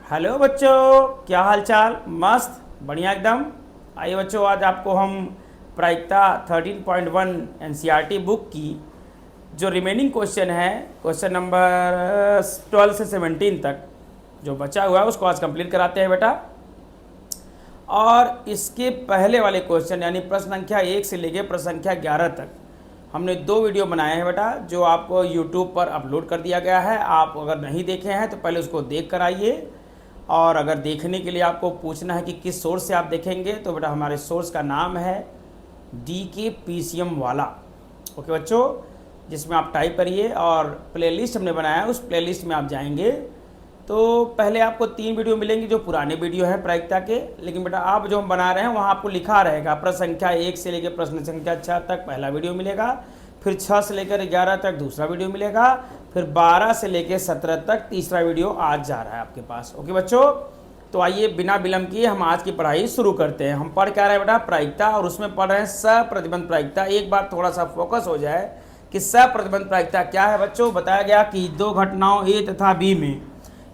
Hello बच्चों, क्या हाल चाल। मस्त बढ़िया एकदम। आइए बच्चों, आज आपको हम प्रायिकता 13.1 एनसीईआरटी बुक की जो रिमेनिंग क्वेश्चन है, क्वेश्चन नंबर 12 से 17 तक जो बचा हुआ है उसको आज कंप्लीट कराते हैं बेटा। और इसके पहले वाले क्वेश्चन यानी प्रश्न संख्या 1 से लेकर प्रश्न संख्या 11 तक हमने 2 वीडियो बनाए हैं बेटा, जो आपको YouTube पर अपलोड कर दिया गया है। आप अगर नहीं देखे हैं तो पहले उसको देख कर आइए, और अगर देखने के लिए आपको पूछना है कि किस सोर्स से आप देखेंगे तो बेटा हमारे सोर्स का नाम है DK PCM वाला। ओके बच्चों, जिसमें आप टाइप करिए और प्लेलिस्ट हमने बनाया है, उस प्लेलिस्ट में आप जाएंगे तो पहले आपको 3 वीडियो मिलेंगे जो पुराने वीडियो हैं प्रायिकता के। लेकिन बेटा आप जो हम बना रहे हैं वहाँ आपको लिखा रहेगा प्रश्न संख्या 1 से लेकर प्रश्न संख्या 6 तक पहला वीडियो मिलेगा, फिर 6 से लेकर 11 तक दूसरा वीडियो मिलेगा, फिर 12 से लेकर 17 तक तीसरा वीडियो आज जा रहा है आपके पास। ओके बच्चों, तो आइए बिना विलंब किए हम आज की पढ़ाई शुरू करते हैं। हम पढ़ क्या रहे हैं बेटा, प्रायिकता, और उसमें पढ़ रहे हैं सप्रतिबंध प्रायिकता। एक बार थोड़ा सा फोकस हो जाए कि सप्रतिबंध प्रायिकता क्या है बच्चों। बताया गया कि 2 घटनाओं A तथा B में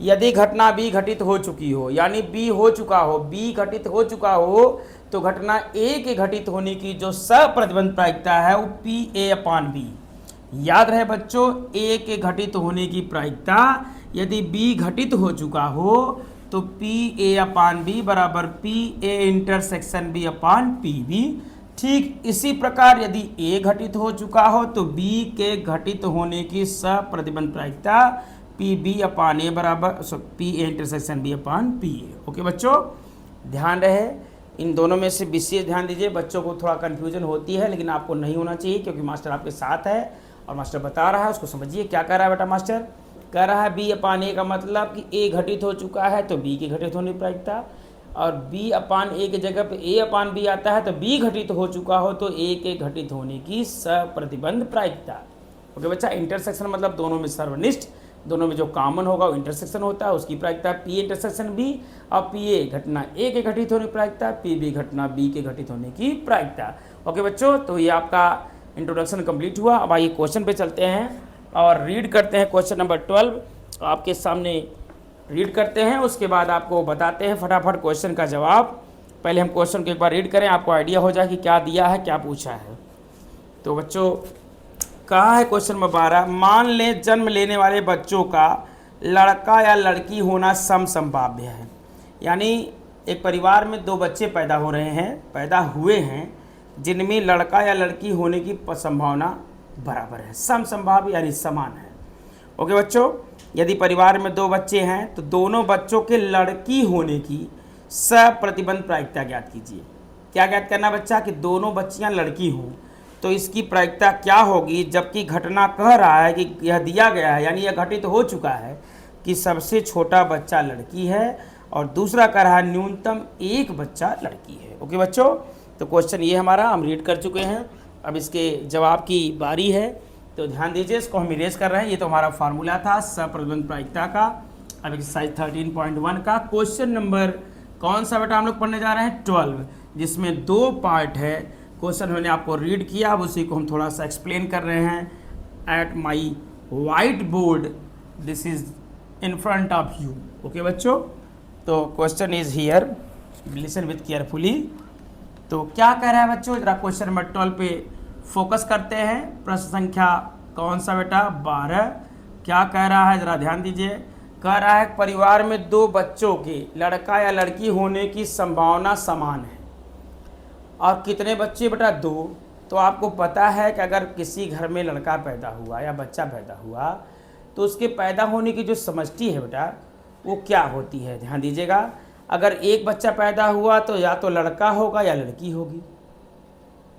यदि घटना B घटित हो चुकी हो, यानी B हो चुका हो, B घटित हो चुका हो, तो घटना A के घटित होने की जो सप्रतिबंध प्रायिकता है वो PA/B। याद रहे बच्चों, A के घटित होने की प्रायिकता यदि B घटित हो चुका हो तो PA/B बराबर PA∩B/PB। ठीक इसी प्रकार यदि A घटित हो चुका हो तो B के घटित होने की सप्रतिबंध प्रायिकता PB/A बराबर PA∩B/PA। ओके बच्चों, ध्यान रहे इन दोनों में से विशेष ध्यान दीजिए। बच्चों को थोड़ा कन्फ्यूजन होती है लेकिन आपको नहीं होना चाहिए, क्योंकि मास्टर आपके साथ है और मास्टर बता रहा है, उसको समझिए। क्या कह रहा है बेटा मास्टर? कह रहा है B/A का मतलब कि A घटित हो चुका है तो B के घटित होने की प्रायिकता, और B/A की जगह पे A/B आता है तो B घटित हो चुका हो तो A के घटित होने की सप्रतिबंध प्रायिकता। ओके बच्चा, इंटरसेक्शन मतलब दोनों में सर्वनिष्ठ, दोनों में जो कॉमन होगा वो इंटरसेक्शन होता है, उसकी प्रायिकता P∩B, और PA घटना A के घटित होने की प्रायिकता, PB घटना B के घटित होने की प्रायिकता। ओके बच्चों, तो ये आपका इंट्रोडक्शन कंप्लीट हुआ। अब आइए क्वेश्चन पे चलते हैं और रीड करते हैं क्वेश्चन नंबर 12 आपके सामने रीड करते हैं, उसके बाद आपको बताते हैं फटाफट क्वेश्चन का जवाब। पहले हम क्वेश्चन को एक बार रीड करें, आपको आइडिया हो जाए कि क्या दिया है, क्या पूछा है। तो बच्चों कहा है क्वेश्चन नंबर 12, मान लें जन्म लेने वाले बच्चों का लड़का या लड़की होना समसंभाव्य है। यानी एक परिवार में 2 बच्चे पैदा हो रहे हैं, पैदा हुए हैं, जिनमें लड़का या लड़की होने की संभावना बराबर है, समसंभाव्य यानी समान है। ओके बच्चों, यदि परिवार में 2 बच्चे हैं तो दोनों बच्चों के लड़की होने की सप्रतिबंध प्रायिकता ज्ञात कीजिए। क्या ज्ञात करना बच्चा? कि दोनों बच्चियां लड़की हों तो इसकी प्रायिकता क्या होगी, जबकि घटना कह रहा है कि यह दिया गया है, यानी यह घटित हो चुका है कि सबसे छोटा बच्चा लड़की है, और दूसरा कह रहा है न्यूनतम एक बच्चा लड़की है। ओके बच्चों, तो क्वेश्चन ये हमारा हम रीड कर चुके हैं, अब इसके जवाब की बारी है। तो ध्यान दीजिए, इसको हम इरेज कर रहे हैं। ये तो हमारा फार्मूला था सप्रतिबंध प्रायिकता का। अब एक्सरसाइज 13.1 का क्वेश्चन नंबर कौन सा बेटा हम लोग पढ़ने जा रहे हैं? 12, जिसमें 2 पार्ट है। क्वेश्चन मैंने आपको रीड किया, अब उसी को हम थोड़ा सा एक्सप्लेन कर रहे हैं। At my white board, this is in front of you. Okay बच्चों, तो question is here, listen with carefully. तो क्या कह रहा है बच्चों, जरा क्वेश्चन नंबर 12 पे फोकस करते हैं। प्रश्न संख्या कौन सा बेटा? 12। क्या कह रहा है जरा ध्यान दीजिए। कह रहा है परिवार में 2 बच्चों के लड़का या लड़की होने की संभावना समान है। और कितने बच्चे बेटा? 2। तो आपको पता है कि अगर किसी घर में लड़का पैदा हुआ या बच्चा पैदा हुआ तो उसके पैदा होने की जो समष्टि है बेटा वो क्या होती है? ध्यान दीजिएगा, अगर एक बच्चा पैदा हुआ तो या तो लड़का होगा या लड़की होगी।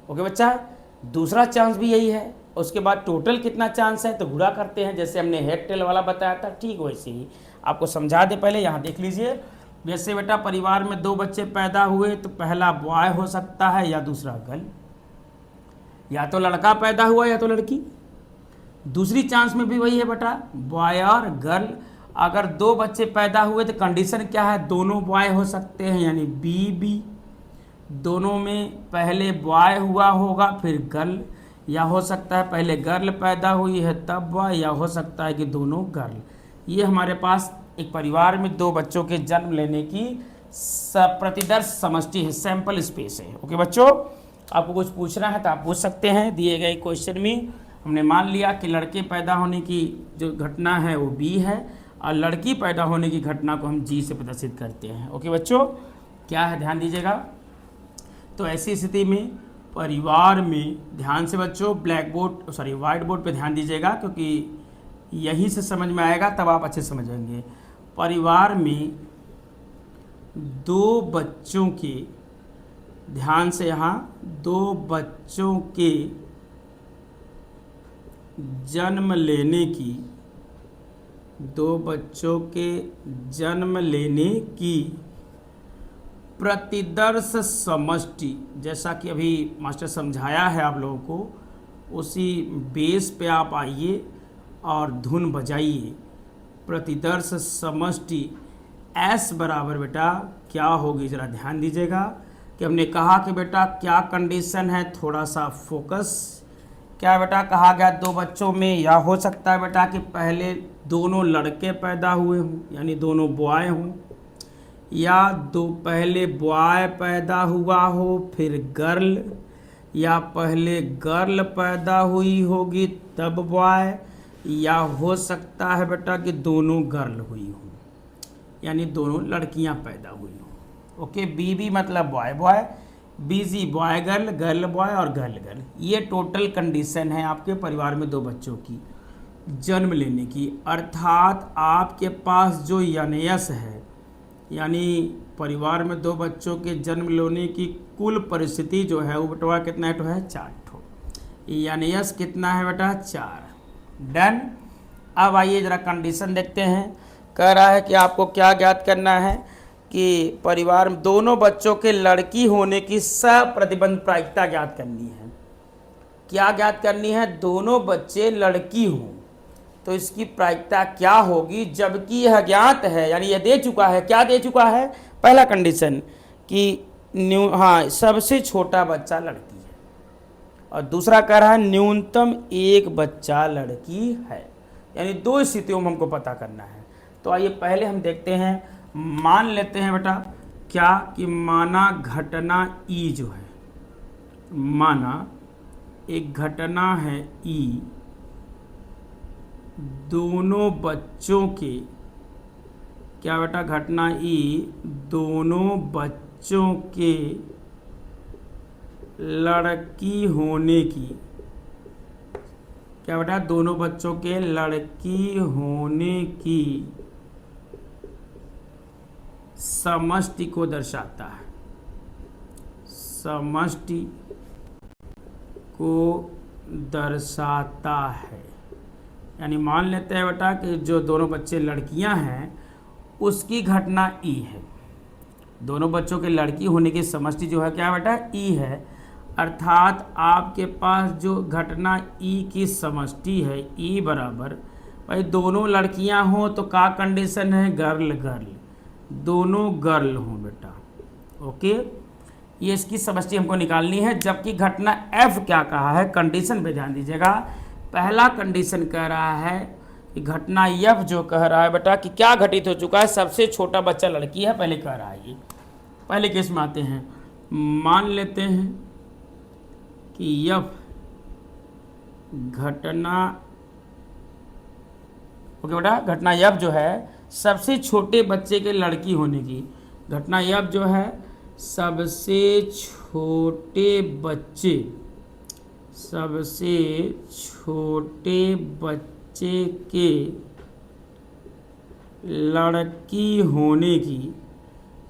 ओके बच्चा, दूसरा चांस भी यही है। उसके बाद टोटल कितना चांस है तो गुणा करते हैं, जैसे हमने हेड टेल वाला बताया था, ठीक वैसे ही आपको समझा दे। पहले यहाँ देख लीजिए, वैसे बेटा परिवार में 2 बच्चे पैदा हुए तो पहला बॉय हो सकता है या दूसरा गर्ल, या तो लड़का पैदा हुआ या तो लड़की। दूसरी चांस में भी वही है बेटा, बॉय और गर्ल। अगर 2 बच्चे पैदा हुए तो कंडीशन क्या है? दोनों बॉय हो सकते हैं, यानी BB। दोनों में पहले बॉय हुआ होगा फिर गर्ल, या हो सकता है पहले गर्ल पैदा हुई है तब बॉय, या हो सकता है कि दोनों गर्ल। ये हमारे पास एक परिवार में दो बच्चों के जन्म लेने की प्रतिदर्श समष्टि है, सैंपल स्पेस है। ओके बच्चों, आपको कुछ पूछना है तो आप पूछ सकते हैं। दिए गए क्वेश्चन में हमने मान लिया कि लड़के पैदा होने की जो घटना है वो बी है और लड़की पैदा होने की घटना को हम जी से प्रदर्शित करते हैं। ओके बच्चों, क्या है ध्यान दीजिएगा। तो ऐसी स्थिति में परिवार में, ध्यान से बच्चों व्हाइट बोर्ड पे ध्यान दीजिएगा, क्योंकि यहीं से समझ में आएगा तब आप अच्छे समझेंगे। परिवार में दो बच्चों के, ध्यान से यहाँ, दो बच्चों के जन्म लेने की, दो बच्चों के जन्म लेने की प्रतिदर्श समष्टि, जैसा कि अभी मास्टर समझाया है आप लोगों को, उसी बेस पे आप आइए और धुन बजाइए। प्रतिदर्श समष्टि S बराबर बेटा क्या होगी, ज़रा ध्यान दीजिएगा कि हमने कहा कि बेटा क्या कंडीशन है, थोड़ा सा फोकस। क्या बेटा कहा गया, दो बच्चों में या हो सकता है बेटा कि पहले दोनों लड़के पैदा हुए हों, यानी दोनों बॉय हों, या दो पहले बॉय पैदा हुआ हो फिर गर्ल, या पहले गर्ल पैदा हुई होगी तब बॉय, या हो सकता है बेटा कि दोनों गर्ल हुई हों, यानी दोनों लड़कियां पैदा हुई हों। ओके, बी मतलब boy boy, BG boy girl, girl boy और गर्ल गर्ल। ये टोटल कंडीशन है आपके परिवार में दो बच्चों की जन्म लेने की। अर्थात आपके पास जो NS है, यानी परिवार में दो बच्चों के जन्म लेने की कुल परिस्थिति जो है वो बटवा कितना ठो है, 4 ठो। NS कितना है बेटा, 4। डन। अब आइए जरा कंडीशन देखते हैं। कह रहा है कि आपको क्या ज्ञात करना है कि परिवार में दोनों बच्चों के लड़की होने की सप्रतिबंध प्रायिकता ज्ञात करनी है। क्या ज्ञात करनी है, दोनों बच्चे लड़की हों तो इसकी प्रायिकता क्या होगी, जबकि यह ज्ञात है, यानी यह दे चुका है। क्या दे चुका है, पहला कंडीशन कि सबसे छोटा बच्चा लड़की है, और दूसरा कह रहा है न्यूनतम एक बच्चा लड़की है, यानी दो स्थितियों में हमको पता करना है। तो आइए पहले हम देखते हैं, मान लेते हैं बेटा क्या कि माना घटना ई जो है, माना एक घटना है ई, दोनों बच्चों के, क्या बेटा घटना ई दोनों बच्चों के लड़की होने की, क्या बेटा दोनों बच्चों के लड़की होने की समष्टि को दर्शाता है, समष्टि को दर्शाता है। यानी मान लेते हैं बेटा कि जो दोनों बच्चे लड़कियां हैं उसकी घटना ई है, दोनों बच्चों के लड़की होने की समष्टि जो है क्या बेटा, ई है। अर्थात आपके पास जो घटना ई की समष्टि है, ई बराबर, भाई दोनों लड़कियां हों तो क्या कंडीशन है, गर्ल गर्ल, दोनों गर्ल हों बेटा। ओके, ये इसकी समष्टि हमको निकालनी है। जबकि घटना एफ क्या कहा है, कंडीशन पे ध्यान दीजिएगा। पहला कंडीशन कह रहा है कि घटना एफ जो कह रहा है बेटा कि क्या घटित हो चुका है, सबसे छोटा बच्चा लड़की है, पहले कह रहा है। ये पहले केस में आते हैं, मान लेते हैं कि एफ घटना, ओके बेटा, घटना एफ जो है सबसे छोटे बच्चे के लड़की होने की, घटना एफ जो है सबसे छोटे बच्चे, सबसे छोटे बच्चे के लड़की होने की,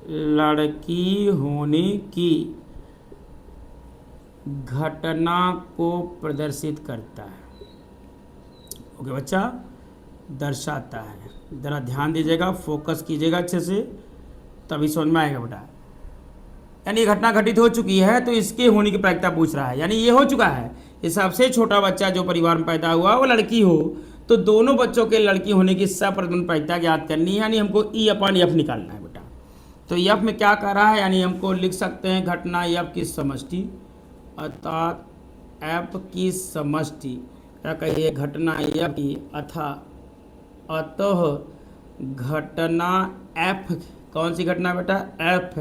लड़की होने की घटना को प्रदर्शित करता है। ओके बच्चा, दर्शाता है। ज़रा ध्यान दीजिएगा, फोकस कीजिएगा अच्छे से, तभी समझ में आएगा बेटा। यानी घटना घटित हो चुकी है तो इसके होने की प्रायिकता पूछ रहा है, यानी ये हो चुका है, ये सबसे छोटा बच्चा जो परिवार में पैदा हुआ वो लड़की हो तो दोनों बच्चों के लड़की होने की सप्रतिबंध प्रायिकता ज्ञात करनी है, यानी हमको ई अपन एफ निकालना है बेटा। तो एफ में क्या कर रहा है, यानी हमको लिख सकते हैं घटना एफ की समष्टि, अर्थात एफ की समष्टि, क्या कहिए, घटना एफ की अतः घटना एफ, कौन सी घटना बेटा, एफ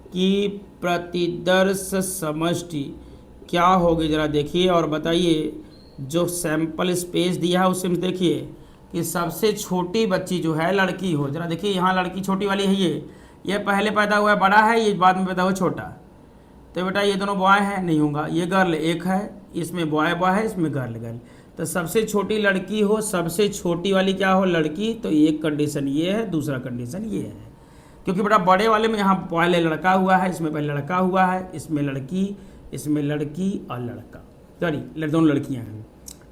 की प्रतिदर्श समष्टि क्या होगी, जरा देखिए और बताइए। जो सैंपल स्पेस दिया है उसमें देखिए कि सबसे छोटी बच्ची जो है लड़की हो, जरा देखिए यहाँ लड़की छोटी वाली है, ये पहले पैदा हुआ है बड़ा है, ये बाद में पैदा हुआ छोटा। तो बेटा ये दोनों बॉय हैं, नहीं होगा, ये गर्ल एक है, इसमें बॉय बॉय है, इसमें गर्ल गर्ल। तो सबसे छोटी लड़की हो, सबसे छोटी वाली क्या हो, लड़की। तो एक कंडीशन ये है, दूसरा कंडीशन ये है, क्योंकि बेटा बड़े वाले में यहाँ पहले लड़का हुआ है, इसमें पहले लड़का हुआ है, इसमें लड़की और लड़का, सॉरी दोनों लड़कियाँ हैं।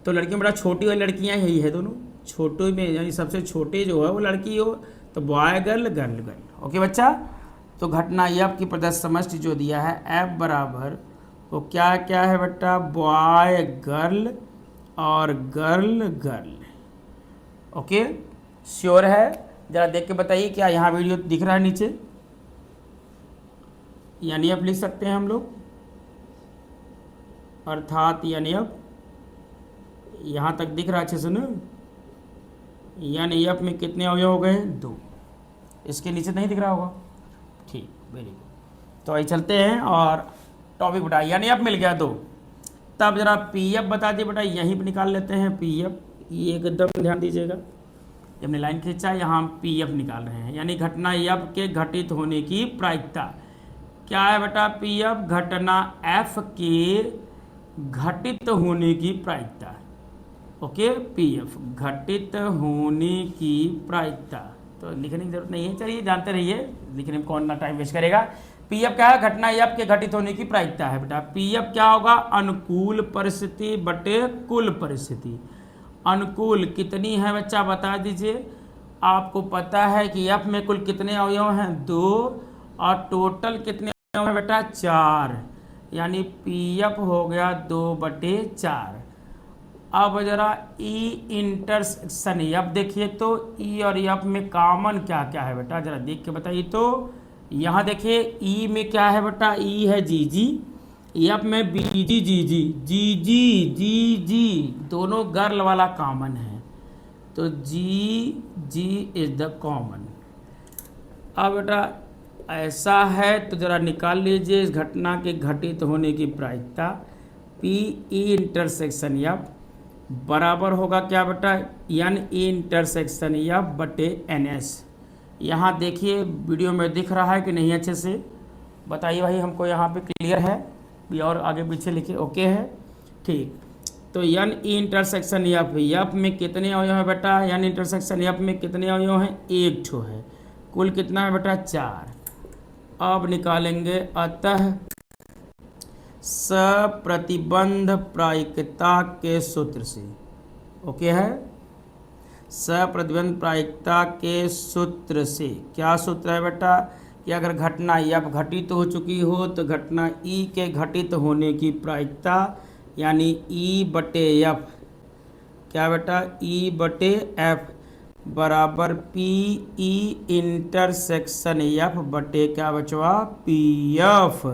तो लड़कियाँ बेटा छोटी वाली लड़कियाँ यही है दोनों, छोटे में यानी सबसे छोटे जो है वो लड़की हो, तो boy girl girl girl. Okay बच्चा। तो घटना एफ की प्रदर्श समष्टि जो दिया है एफ बराबर वो क्या क्या है बेटा, बॉय गर्ल और गर्ल गर्ल। ओके श्योर है, जरा देख के बताइए क्या यहाँ वीडियो दिख रहा है नीचे, यानी अब लिख सकते हैं हम लोग, अर्थात यानी अब यहाँ तक दिख रहा है अच्छे से ना, यानी एफ में कितने अवयव हो गए, 2। इसके नीचे नहीं दिख रहा होगा, ठीक, वेरी गुड। तो आइए चलते हैं और टॉपिक बेटा, यानी एफ मिल गया 2। तब जरा पी एफ बता दिए बेटा, यहीं पर निकाल लेते हैं पी एफ, ये एकदम ध्यान दीजिएगा, जब हमने लाइन खींचा यहाँ हम पी एफ निकाल रहे हैं, यानी घटना एफ के घटित होने की प्रायिकता क्या है बेटा, पी एफ घटना एफ के घटित होने की प्रायिकता। ओके, पी एफ घटित होने की प्रायिकता, तो लिखने की जरूरत नहीं है, चलिए जानते रहिए, लिखने में कौन ना टाइम वेस्ट करेगा। पी एफ क्या है, घटना एफ के घटित होने की प्रायिकता है बेटा। पी एफ क्या होगा, अनुकूल परिस्थिति बटे कुल परिस्थिति। अनुकूल कितनी है बच्चा बता दीजिए, आपको पता है कि एफ में कुल कितने अवयव हैं, 2, और टोटल कितने अवयव हैं बेटा, 4, यानी पी एफ हो गया 2/4। अब जरा ई इंटरसेक्शन एफ देखिए, तो ई और एफ में कॉमन क्या क्या है बेटा, जरा देख के बताइए। तो यहाँ देखिए ई में क्या है बेटा, ई है जी जी, एफ में बी जी जी जी जी जी जी जी, दोनों गर्ल वाला कॉमन है, तो जी जी इज द कॉमन। अब बेटा ऐसा है तो जरा निकाल लीजिए इस घटना के घटित होने की प्रायिकता, पी ई इंटरसेक्शन एफ बराबर होगा क्या बेटा, एन ई इंटरसेक्शन एफ बटे एन एस। यहाँ देखिए वीडियो में दिख रहा है कि नहीं, अच्छे से बताइए भाई हमको, यहाँ पे क्लियर है या और आगे पीछे लिखिए, ओके है, ठीक। तो एन ई इंटरसेक्शन एफ में कितने अवयव है बेटा, एन इंटरसेक्शन एफ में कितने अवयव हैं, 1 ठो है, कुल कितना है बेटा, 4। अब निकालेंगे, अतः सप्रतिबंध प्रायिकता के सूत्र से, ओके है, सप्रतिबंध प्रायिकता के सूत्र से, क्या सूत्र है बेटा, कि अगर घटना एफ घटित हो चुकी हो तो घटना ई के घटित होने की प्रायिकता यानी ई बटे एफ, क्या बेटा, ई बटे एफ बराबर पी ई इंटरसेक्शन एफ बटे क्या बचवा, पी एफ।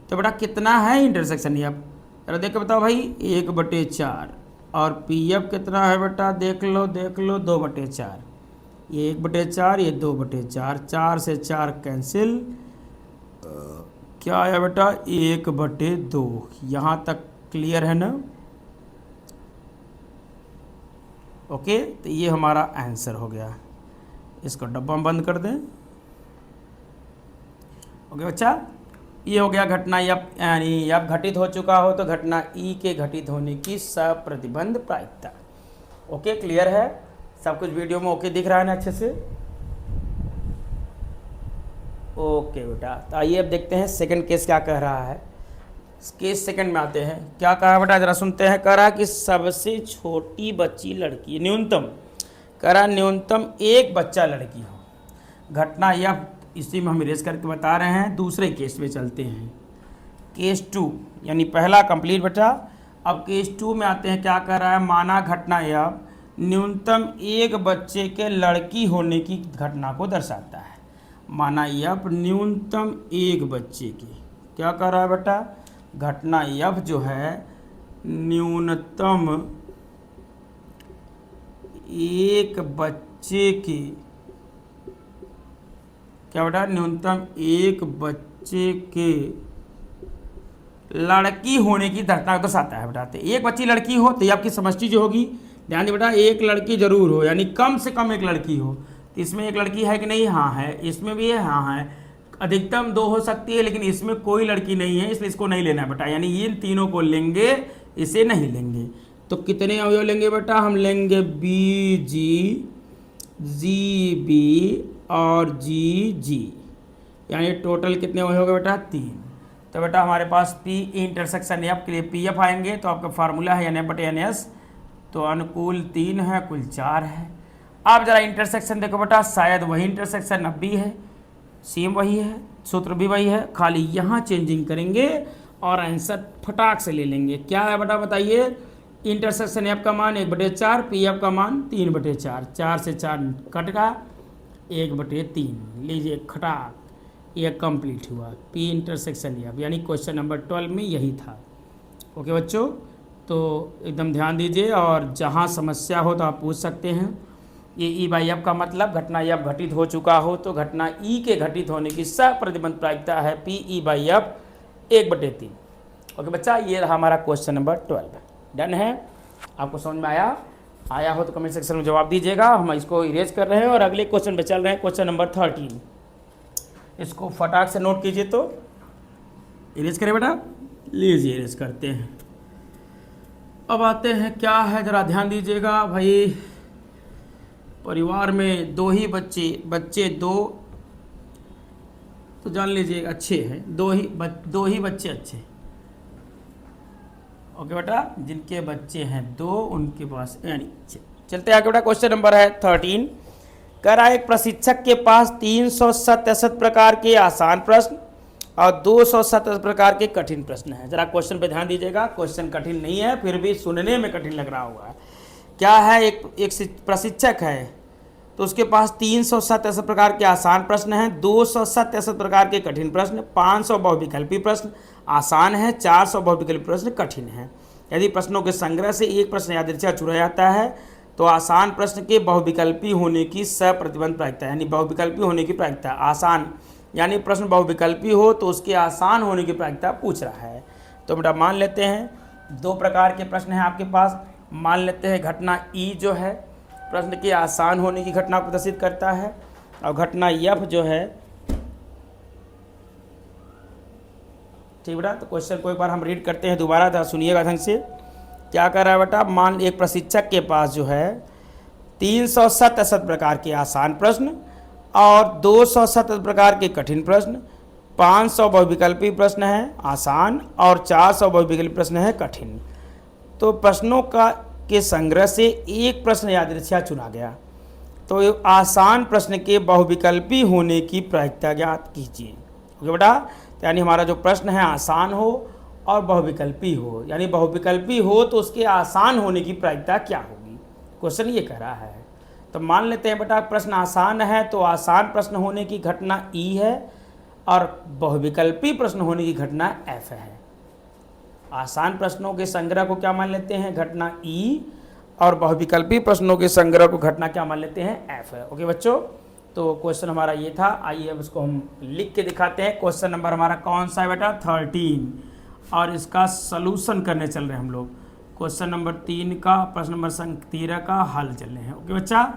तो बेटा कितना है इंटरसेक्शन एफ, अरे देख के बताओ भाई, 1/4, और पी एफ कितना है बेटा, देख लो 2/4, ये 1/4, ये 2/4, 4 से 4 कैंसिल, क्या आया बेटा, 1/2। यहाँ तक क्लियर है ना, ओके। तो ये हमारा आंसर हो गया, इसको डब्बा में बंद कर दें, ओके बच्चा। ये हो गया घटना एफ, यानी एफ घटित हो चुका हो तो घटना ई के घटित होने की सप्रतिबंध प्रायिकता। ओके क्लियर है, सब कुछ वीडियो में ओके दिख रहा है ना अच्छे से, ओके बेटा। तो आइए अब देखते हैं सेकंड केस क्या कह रहा है। केस सेकंड में आते हैं, क्या कहा बेटा जरा सुनते हैं। कह रहा कि सबसे छोटी बच्ची लड़की, न्यूनतम कह रहा न्यूनतम एक बच्चा लड़की हो। घटना एफ इसी में हम इरेज करके बता रहे हैं। दूसरे केस में चलते हैं, केस 2, यानी पहला कंप्लीट बेटा। अब केस 2 में आते हैं, क्या कह रहा है, माना घटना एफ न्यूनतम एक बच्चे के लड़की होने की घटना को दर्शाता है। माना एफ न्यूनतम एक बच्चे की, क्या कह रहा है बेटा, घटना एफ जो है न्यूनतम एक बच्चे बच्चे के, क्या बेटा, न्यूनतम एक बच्चे के लड़की होने की दर्शाता है दर्शाता है बेटा। तो एक बच्ची लड़की हो तो ये आपकी समष्टि जो होगी, ध्यान दे बेटा, एक लड़की जरूर हो, यानी कम से कम एक लड़की हो। तो इसमें एक लड़की है कि नहीं, हाँ है, इसमें भी है, हाँ है, अधिकतम 2 हो सकती है, लेकिन इसमें कोई लड़की नहीं है, इसलिए इसको नहीं लेना बेटा, यानी इन तीनों को लेंगे, इसे नहीं लेंगे। तो कितने अवयव लेंगे बेटा, हम लेंगे बी जी, जी बी और जी जी, यानी टोटल कितने अवयव हो गए बेटा, 3। तो बेटा हमारे पास पी इंटरसेक्शन एफ के लिए पी एफ आएंगे, तो आपका फार्मूला है NF/NS, तो अनुकूल 3 है, कुल 4 है। आप जरा इंटरसेक्शन देखो बेटा, शायद वही इंटरसेक्शन अब भी है, सेम वही है, सूत्र भी वही है, खाली यहाँ चेंजिंग करेंगे और आंसर फटाक से ले लेंगे। क्या है बेटा बताइए, इंटरसेक्शन एफ का मान 1/4, पी एफ का मान 3/4, 4 से 4 कट का 1/3, लीजिए खटाक, ये कंप्लीट हुआ पी इंटरसेक्शन एफ, यानी क्वेश्चन नंबर 12 में यही था। ओके बच्चों, तो एकदम ध्यान दीजिए, और जहाँ समस्या हो तो आप पूछ सकते हैं। ये E/F का मतलब घटना F घटित हो चुका हो तो घटना E के घटित होने की सप्रतिबंध प्रायिकता है PE/F 1/3। ओके बच्चा, ये रहा हमारा क्वेश्चन नंबर 12। डन है, आपको समझ में आया हो तो कमेंट सेक्शन में जवाब दीजिएगा। हम इसको इरेज कर रहे हैं और अगले क्वेश्चन पे चल रहे हैं, क्वेश्चन नंबर 13। इसको फटाक से नोट कीजिए, तो इरेज करें बेटा, लीजिए इरेज करते हैं। अब आते हैं, क्या है जरा ध्यान दीजिएगा भाई, परिवार में 2 ही बच्चे 2, तो जान लीजिए अच्छे हैं, 2 ही बच्चे अच्छे। ओके बेटा, जिनके बच्चे हैं 2 उनके पास, यानी चलते हैं आगे बेटा। क्वेश्चन नंबर है 13। कह रहा है एक प्रशिक्षक के पास 367 प्रकार के आसान प्रश्न और 267 प्रकार के कठिन प्रश्न हैं। जरा क्वेश्चन पे ध्यान दीजिएगा, क्वेश्चन कठिन नहीं है, फिर भी सुनने में कठिन लग रहा होगा। क्या है, एक प्रशिक्षक है तो उसके पास 367 प्रकार के आसान प्रश्न हैं, 267 प्रकार के कठिन प्रश्न, 500 बहुविकल्पी प्रश्न आसान है, 400 बहुविकल्पी प्रश्न कठिन है। यदि प्रश्नों के संग्रह से एक प्रश्न यादृच्छिक चुना जाता है तो आसान प्रश्न के बहुविकल्पी होने की सप्रतिबंध प्रायिकता, यानी बहुविकल्पी होने की प्रायिकता, आसान यानी प्रश्न बहुविकल्पी हो तो उसके आसान होने की प्रायिकता पूछ रहा है। तो बेटा मान लेते हैं 2 प्रकार के प्रश्न हैं आपके पास। मान लेते हैं घटना ई जो है प्रश्न के आसान होने की घटना को प्रदर्शित करता है, और घटना एफ जो है, ठीक बेटा। तो क्वेश्चन को एक बार हम रीड करते हैं दोबारा, था सुनिएगा ढंग से। क्या कर रहा है बेटा, मान एक प्रशिक्षक के पास जो है 367 प्रकार के आसान प्रश्न और 267 प्रकार के कठिन प्रश्न, 500 बहुविकल्पी प्रश्न हैं आसान और 400 बहुविकल्पी प्रश्न हैं कठिन। तो प्रश्नों के संग्रह से एक प्रश्न यादृच्छिक चुना गया, तो आसान प्रश्न के बहुविकल्पी होने की प्रायिकता ज्ञात कीजिए। ओके बेटा, यानी हमारा जो प्रश्न है आसान हो और बहुविकल्पी हो, यानी बहुविकल्पी हो तो उसके आसान होने की प्रायिकता क्या होगी, क्वेश्चन ये कह रहा है। तो मान लेते हैं बेटा प्रश्न आसान है तो आसान प्रश्न होने की घटना ई है और बहुविकल्पी प्रश्न होने की घटना एफ है। आसान प्रश्नों के संग्रह को क्या मान लेते हैं, घटना ई, और बहुविकल्पी प्रश्नों के संग्रह को घटना क्या मान लेते हैं, एफ है। ओके बच्चों, तो क्वेश्चन हमारा ये था। आइए अब इसको हम लिख के दिखाते हैं। क्वेश्चन नंबर हमारा कौन सा है बेटा, 13, और इसका सलूशन करने चल रहे हैं हम लोग। क्वेश्चन नंबर 3 का प्रश्न नंबर 13 का हल चल रहे हैं। ओके बच्चा,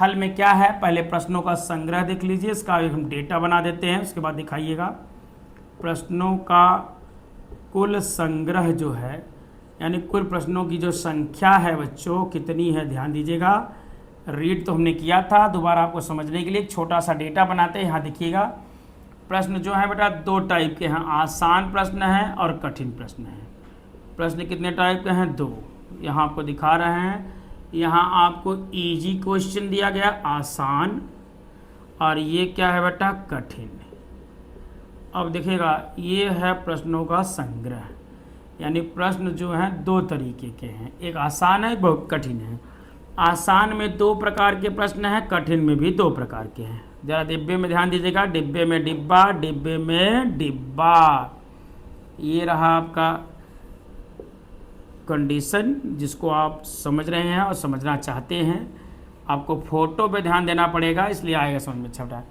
हल में क्या है, पहले प्रश्नों का संग्रह देख लीजिए, इसका हम डेटा बना देते हैं, उसके बाद दिखाइएगा। प्रश्नों का कुल संग्रह जो है, यानी कुल प्रश्नों की जो संख्या है बच्चों कितनी है, ध्यान दीजिएगा। रीड तो हमने किया था, दोबारा आपको समझने के लिए एक छोटा सा डेटा बनाते हैं। यहाँ देखिएगा, प्रश्न जो है बेटा 2 टाइप के हैं, आसान प्रश्न है और कठिन प्रश्न है। प्रश्न कितने टाइप के हैं, 2, यहाँ आपको दिखा रहे हैं। यहाँ आपको इजी क्वेश्चन दिया गया आसान, और ये क्या है बेटा कठिन। अब देखिएगा, ये है प्रश्नों का संग्रह, यानी प्रश्न जो हैं 2 तरीके के हैं, एक आसान है एक बहुत कठिन है। आसान में 2 प्रकार के प्रश्न हैं, कठिन में भी 2 प्रकार के हैं। जरा डिब्बे में ध्यान दीजिएगा, डिब्बे में डिब्बा, डिब्बे में डिब्बा, ये रहा आपका कंडीशन जिसको आप समझ रहे हैं और समझना चाहते हैं। आपको फोटो पे ध्यान देना पड़ेगा, इसलिए आएगा समझ में। अच्छा बेटा,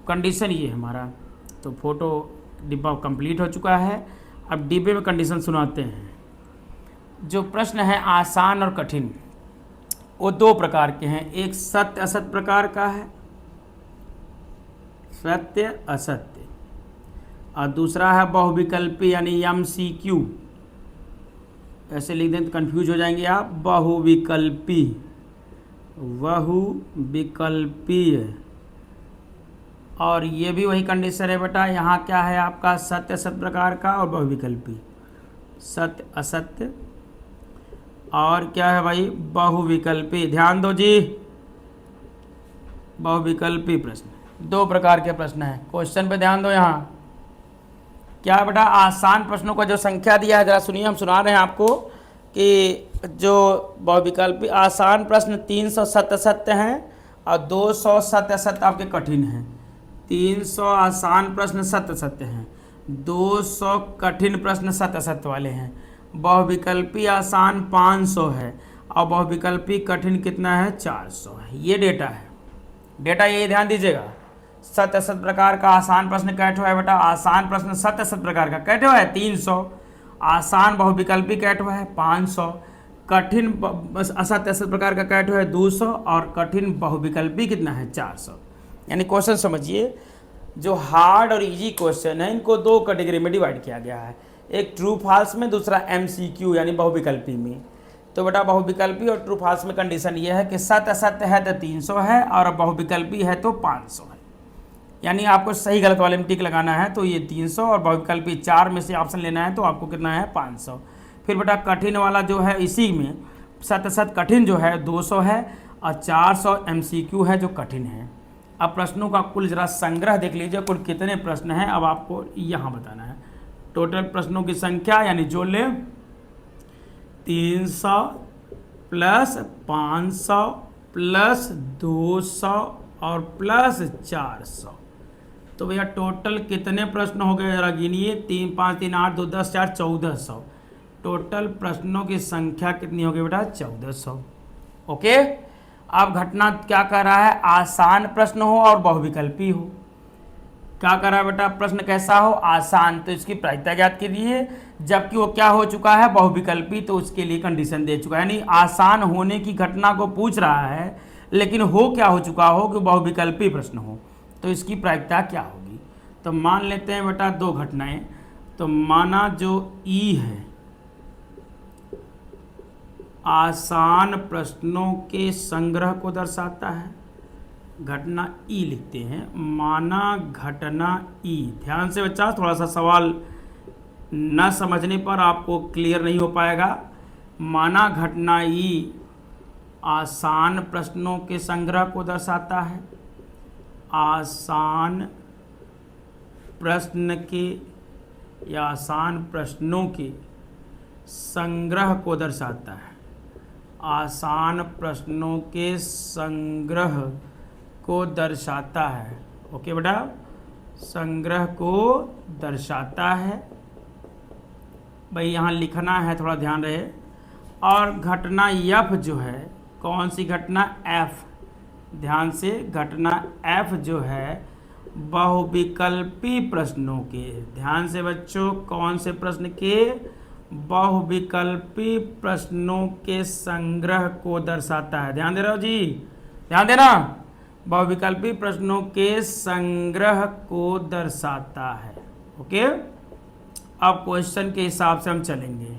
कंडीशन ये है हमारा, तो फोटो डिब्बा कंप्लीट हो चुका है। अब डिब्बे में कंडीशन सुनाते हैं। जो प्रश्न है आसान और कठिन, वो दो प्रकार के हैं। एक सत्य असत्य प्रकार का है, सत्य असत्य, और दूसरा है बहुविकल्पी यानी MCQ। ऐसे लिख दें तो कंफ्यूज हो जाएंगे आप। बहुविकल्पी, बहुविकल्पीय। और ये भी वही कंडीशन है बेटा, यहाँ क्या है आपका सत्य असत्य प्रकार का और बहुविकल्पी, सत्य असत्य, और क्या है भाई बहुविकल्पी। ध्यान दो जी, बहुविकल्पी प्रश्न, दो प्रकार के प्रश्न हैं। क्वेश्चन पे ध्यान दो। यहाँ क्या बेटा, आसान प्रश्नों का जो संख्या दिया है, जरा सुनिए, हम सुना रहे हैं आपको कि जो बहुविकल्पी आसान प्रश्न 300 सत्य असत्य हैं और 200 सत्य असत्य आपके कठिन हैं। 300 आसान प्रश्न सत्य असत्य हैं, 200 कठिन प्रश्न सत्य असत्य वाले हैं। बहुविकल्पी आसान 500 है और बहुविकल्पी कठिन कितना है, 400 है। ये डेटा है, डेटा यही ध्यान दीजिएगा। सत्य असत्य प्रकार का आसान प्रश्न कैट हुआ है बेटा, आसान प्रश्न सत्य असत्य प्रकार का कैट हुआ है 300, आसान बहुविकल्पी कैट हुआ है 500, कठिन असत्य असत्य प्रकार का कैट हुआ है 200 और कठिन बहुविकल्पी कितना है 400। यानी क्वेश्चन समझिए, जो हार्ड और इजी क्वेश्चन है इनको दो कैटेगरी में डिवाइड किया गया है, एक ट्रू फॉल्स में, दूसरा MCQ यानी बहुविकल्पी में। तो बेटा बहुविकल्पी और ट्रू फॉल्स में कंडीशन ये है कि सत्य असत्य है तो 300 है और बहुविकल्पी है तो 500 है। यानी आपको सही गलत वाले में टिक लगाना है तो ये 300 और बहुविकल्पी 4 में से ऑप्शन लेना है तो आपको कितना है 500। फिर बेटा कठिन वाला जो है, इसी में सत्य असत्य कठिन जो है 200 है और 400 MCQ है जो कठिन है। अब प्रश्नों का कुल जरा संग्रह देख लीजिए, कुल कितने प्रश्न हैं अब आपको यहाँ बताना है। टोटल प्रश्नों की संख्या यानी जोड़ ले 300 प्लस 500 प्लस 200 और प्लस 400। तो भैया टोटल कितने प्रश्न हो गए जरा गिनिए। 3 5 3 8 2 10 4 1400। टोटल प्रश्नों की संख्या कितनी हो गई बेटा 1400। ओके, अब घटना क्या कर रहा है, आसान प्रश्न हो और बहुविकल्पी हो। क्या कर रहा है बेटा, प्रश्न कैसा हो, आसान, तो इसकी प्रायिकता ज्ञात कीजिए। जबकि वो क्या हो चुका है बहुविकल्पी, तो उसके लिए कंडीशन दे चुका है। यानी आसान होने की घटना को पूछ रहा है, लेकिन हो क्या हो चुका हो कि बहुविकल्पी प्रश्न हो, तो इसकी प्रायिकता क्या होगी। तो मान लेते हैं बेटा दो घटनाएं। तो माना जो ई है आसान प्रश्नों के संग्रह को दर्शाता है, घटना ई लिखते हैं। माना घटना ई, ध्यान से बच्चा, थोड़ा सा सवाल न समझने पर आपको क्लियर नहीं हो पाएगा। माना घटना ई आसान प्रश्नों के संग्रह को दर्शाता है, आसान प्रश्न के या आसान प्रश्नों के संग्रह को दर्शाता है, आसान प्रश्नों के संग्रह को दर्शाता है। ओके बेटा, संग्रह को दर्शाता है भाई, यहाँ लिखना है, थोड़ा ध्यान रहे। और घटना F जो है, कौन सी घटना, F, ध्यान से, घटना F जो है बहुविकल्पी प्रश्नों के, ध्यान से बच्चों, कौन से प्रश्न के, बहुविकल्पी प्रश्नों के संग्रह को दर्शाता है। ध्यान दे रहे हो जी, ध्यान देना, बहुविकल्पी प्रश्नों के संग्रह को दर्शाता है। ओके, अब क्वेश्चन के हिसाब से हम चलेंगे।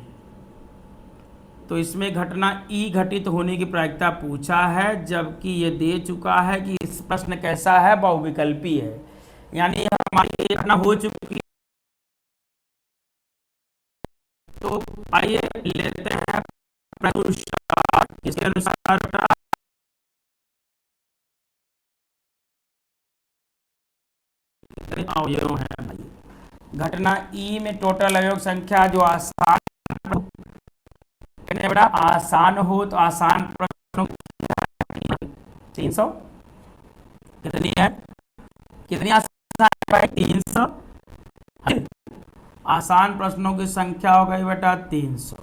तो इसमें घटना ई घटित होने की प्रायिकता पूछा है, जबकि ये दे चुका है कि इस प्रश्न कैसा है, बहुविकल्पी है। यानी हमारी घटना हो चुकी। तो आइए लेते हैं इसके अनुसार अवयव है भाई। घटना ई में टोटल अवयव संख्या जो आसान बड़ा आसान हो तो आसान प्रश्नों 300 कितनी है, कितनी आसान है भाई 300। आसान प्रश्नों की संख्या हो गई बेटा 300।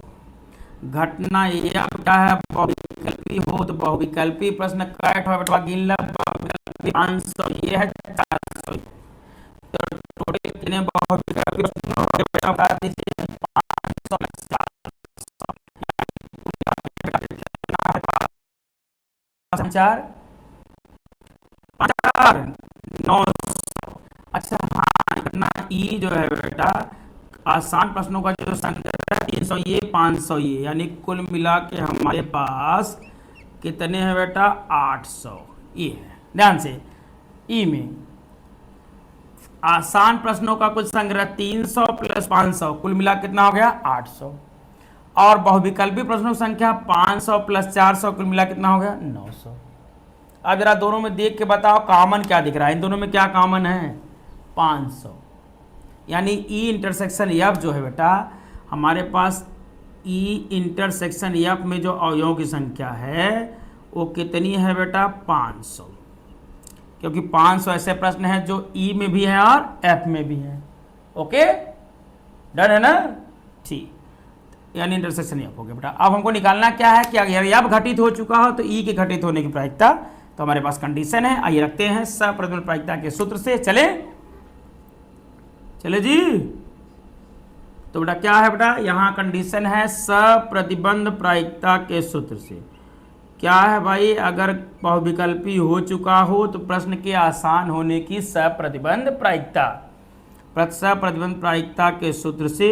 घटना ये बेटा है बहुविकल्पी हो तो बहुविकल्पी प्रश्न कट हो बेटा गिन ला, बहुविकल्पी 500 ये है 400, तो टोटल कितने बहुविकल्पी प्रश्न हो गए बेटा बता दीजिए 500 4 9। अच्छा हाँ इतना ई जो है बेटा आसान प्रश्नों का जो संख्या है 300 ये 500 ये, यानी कुल मिला के हमारे पास कितने हैं बेटा 800 ये है। ध्यान से ई में आसान प्रश्नों का कुल संग्रह 300 प्लस 500 कुल मिला कितना हो गया 800, और बहुविकल्पी प्रश्नों की संख्या 500 प्लस 400 कुल मिला कितना हो गया 900। अब जरा दोनों में देख के बताओ कॉमन क्या दिख रहा है, इन दोनों में क्या कॉमन है 500, यानी ई इंटरसेक्शन एफ जो है बेटा हमारे पास ई इंटरसेक्शन एफ में जो अवयवों की संख्या है वो कितनी है बेटा 500, क्योंकि 500 ऐसे प्रश्न हैं जो ई में भी है और एफ में भी है। ओके डन है ना, ठीक, यानी इंटरसेक्शन एफ हो गया बेटा। अब हमको निकालना क्या है कि अगर एफ घटित हो चुका हो तो ई के घटित होने की प्रायिकता, तो हमारे पास कंडीशन है, आइए रखते हैं सप्रतिबंध प्रायिकता के सूत्र से। चले जी, तो बेटा क्या है बेटा यहाँ कंडीशन है सप्रतिबंध प्रायिकता के सूत्र से। क्या है भाई, अगर बहुविकल्पी हो चुका हो तो प्रश्न के आसान होने की सप्रतिबंध प्रायिकता, सप्रतिबंध प्रायिकता के सूत्र से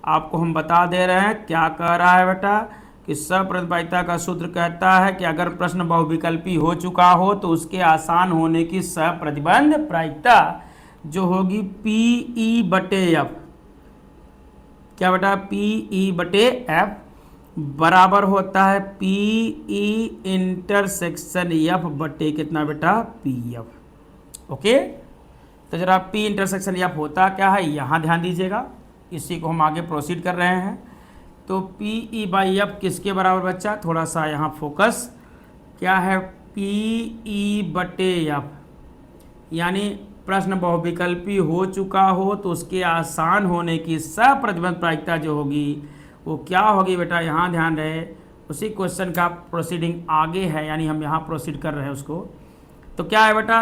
आपको हम बता दे रहे हैं क्या कह रहा है बेटा कि सप्रतिबंध प्रायिकता का सूत्र कहता है कि अगर प्रश्न बहुविकल्पी हो चुका हो तो उसके आसान होने की सप्रतिबंध प्रायिकता जो होगी पी बटे एफ, क्या बेटा पी बटे एफ बराबर होता है पी इंटरसेक्शन एफ बटे कितना बेटा पी एफ। ओके, तो जरा पी इंटरसेक्शन एफ होता क्या है यहाँ ध्यान दीजिएगा, इसी को हम आगे प्रोसीड कर रहे हैं। तो पी ई बाई एफ किसके बराबर बच्चा, थोड़ा सा यहाँ फोकस, क्या है पी ई बटे एफ, यानी प्रश्न बहुविकल्पी हो चुका हो तो उसके आसान होने की सप्रतिबंध प्रायिकता जो होगी वो क्या होगी बेटा, यहाँ ध्यान रहे, उसी क्वेश्चन का प्रोसीडिंग आगे है, यानी हम यहाँ प्रोसीड कर रहे हैं उसको। तो क्या है बेटा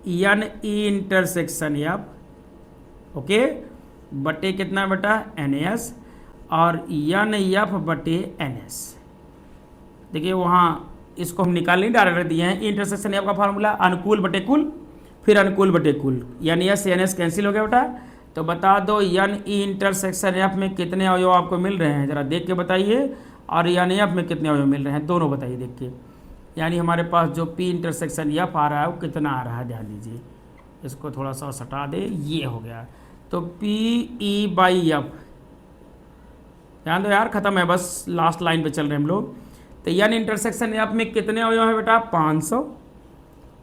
n E intersection F, okay, बटे कितना बेटा एन एस, और एन एफ बटे एन एस। देखिए वहाँ इसको हम निकाल नहीं डायरेक्ट दिए हैं, इंटरसेक्शन एफ का फार्मूला अनुकूल बटे कुल, फिर अनुकूल बटे कुल, यानी एस एन एस कैंसिल हो गया बेटा। तो बता दो एन ई इंटरसेक्शन एफ में कितने अवयव आपको मिल रहे हैं, जरा देख के बताइए, और एन एफ में कितने अवयव मिल रहे हैं दोनों बताइए देख के। यानी हमारे पास जो पी इंटरसेक्शन एफ आ रहा है वो कितना आ रहा है, ध्यान दीजिए, इसको थोड़ा सा हटा दे, ये हो गया। तो पी ई बाई एफ, ध्यान दो यार, खत्म है, बस लास्ट लाइन पे चल रहे हैं हम लोग। तो एन इंटरसेक्शन एफ में कितने अवयव है बेटा 500,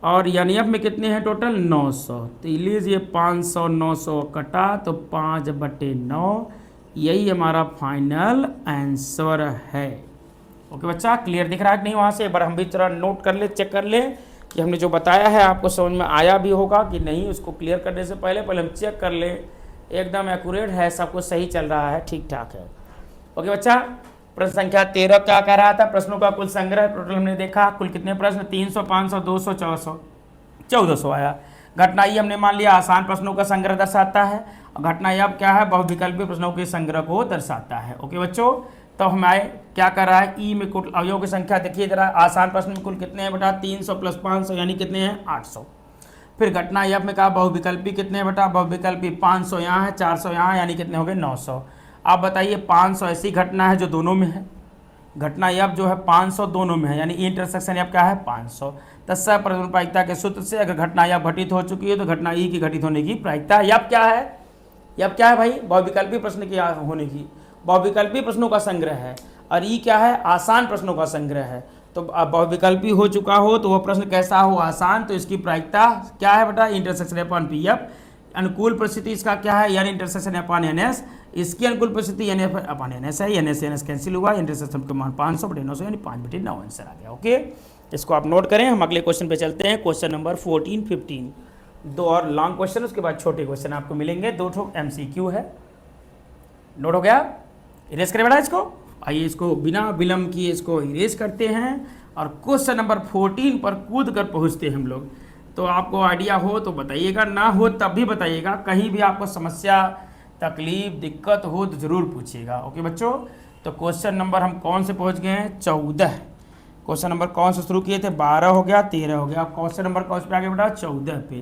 और एन एफ में कितने हैं टोटल 900। तो लीजिए 500 900 कटा तो 5/9, यही हमारा फाइनल आंसर है। ओके बच्चा, क्लियर दिख रहा है कि नहीं, वहाँ से एक बार हम भी थोड़ा नोट कर ले, चेक कर ले कि हमने जो बताया है आपको समझ में आया भी होगा कि नहीं। उसको क्लियर करने से पहले हम चेक कर ले एकदम एक्यूरेट है, सब कुछ सही चल रहा है, ठीक ठाक है। ओके बच्चा, प्रश्न संख्या 13 क्या कह रहा था, प्रश्नों का कुल संग्रह टोटल हमने देखा, कुल कितने प्रश्न 300 500 200 400 1400 आया। घटना ई हमने मान लिया आसान प्रश्नों का संग्रह दर्शाता है, और घटना ई अब क्या है बहुविकल्पी प्रश्नों के संग्रह को दर्शाता है। ओके बच्चों, तो हमारे क्या कर रहा है ई में कुल अवयवों की संख्या देखिए जरा, आसान प्रश्न में कुल कितने हैं बेटा 300 प्लस 500 यानी कितने हैं 800। फिर घटना एफ में कहा बहुविकल्पी कितने हैं बेटा, बहुविकल्पी 500 यहाँ है 400 यहाँ, यानी कितने हो गए 900। आप बताइए 500 ऐसी घटना है जो दोनों में है, घटना एफ जो है 500 दोनों में है, यानी इंटरसेक्शन एफ क्या है 500। तो सप्रतिबंध प्रायिकता के सूत्र से अगर घटना एफ घटित हो चुकी है तो घटना ई की घटित होने की प्रायिकता एफ क्या है, एफ क्या है भाई बहुविकल्पी प्रश्न की होने की, बहुविकल्पी प्रश्नों का संग्रह है, और ई क्या है आसान प्रश्नों का संग्रह है। तो बहुविकल्पी हो चुका हो तो वह प्रश्न कैसा हो आसान, तो इसकी प्रायिकता क्या है बेटा इंटरसेक्शन अपॉन पी एफ। अनुकूल परिस्थिति इसका क्या है यानी इंटरसेक्शन अपॉन एन एस, इसकी अनुकूल परिस्थिति n F upon n S है, एन एस कैंसिल हुआ, इंटरसेक्शन का मान 500/900 यानी 5/9 आंसर आ गया। ओके, इसको आप नोट करें। हम अगले क्वेश्चन पे चलते हैं, क्वेश्चन नंबर 14 15, दो और लॉन्ग क्वेश्चन, उसके बाद छोटे क्वेश्चन आपको मिलेंगे, 2 ठो MCQ है। नोट हो गया, इरेज करें बेटा इसको। आइए इसको बिना विलम्ब किए इसको इरेज करते हैं, और क्वेश्चन नंबर 14 पर कूद कर पहुँचते हैं हम लोग। तो आपको आइडिया हो तो बताइएगा, ना हो तब भी बताइएगा। कहीं भी आपको समस्या, तकलीफ, दिक्कत हो तो ज़रूर पूछिएगा। ओके बच्चों, तो क्वेश्चन नंबर हम कौन से पहुँच गए हैं? 14। क्वेश्चन नंबर कौन से शुरू किए थे? 12 हो गया, 13 हो गया। क्वेश्चन नंबर कौन से पे आगे बेटा? 14 पे।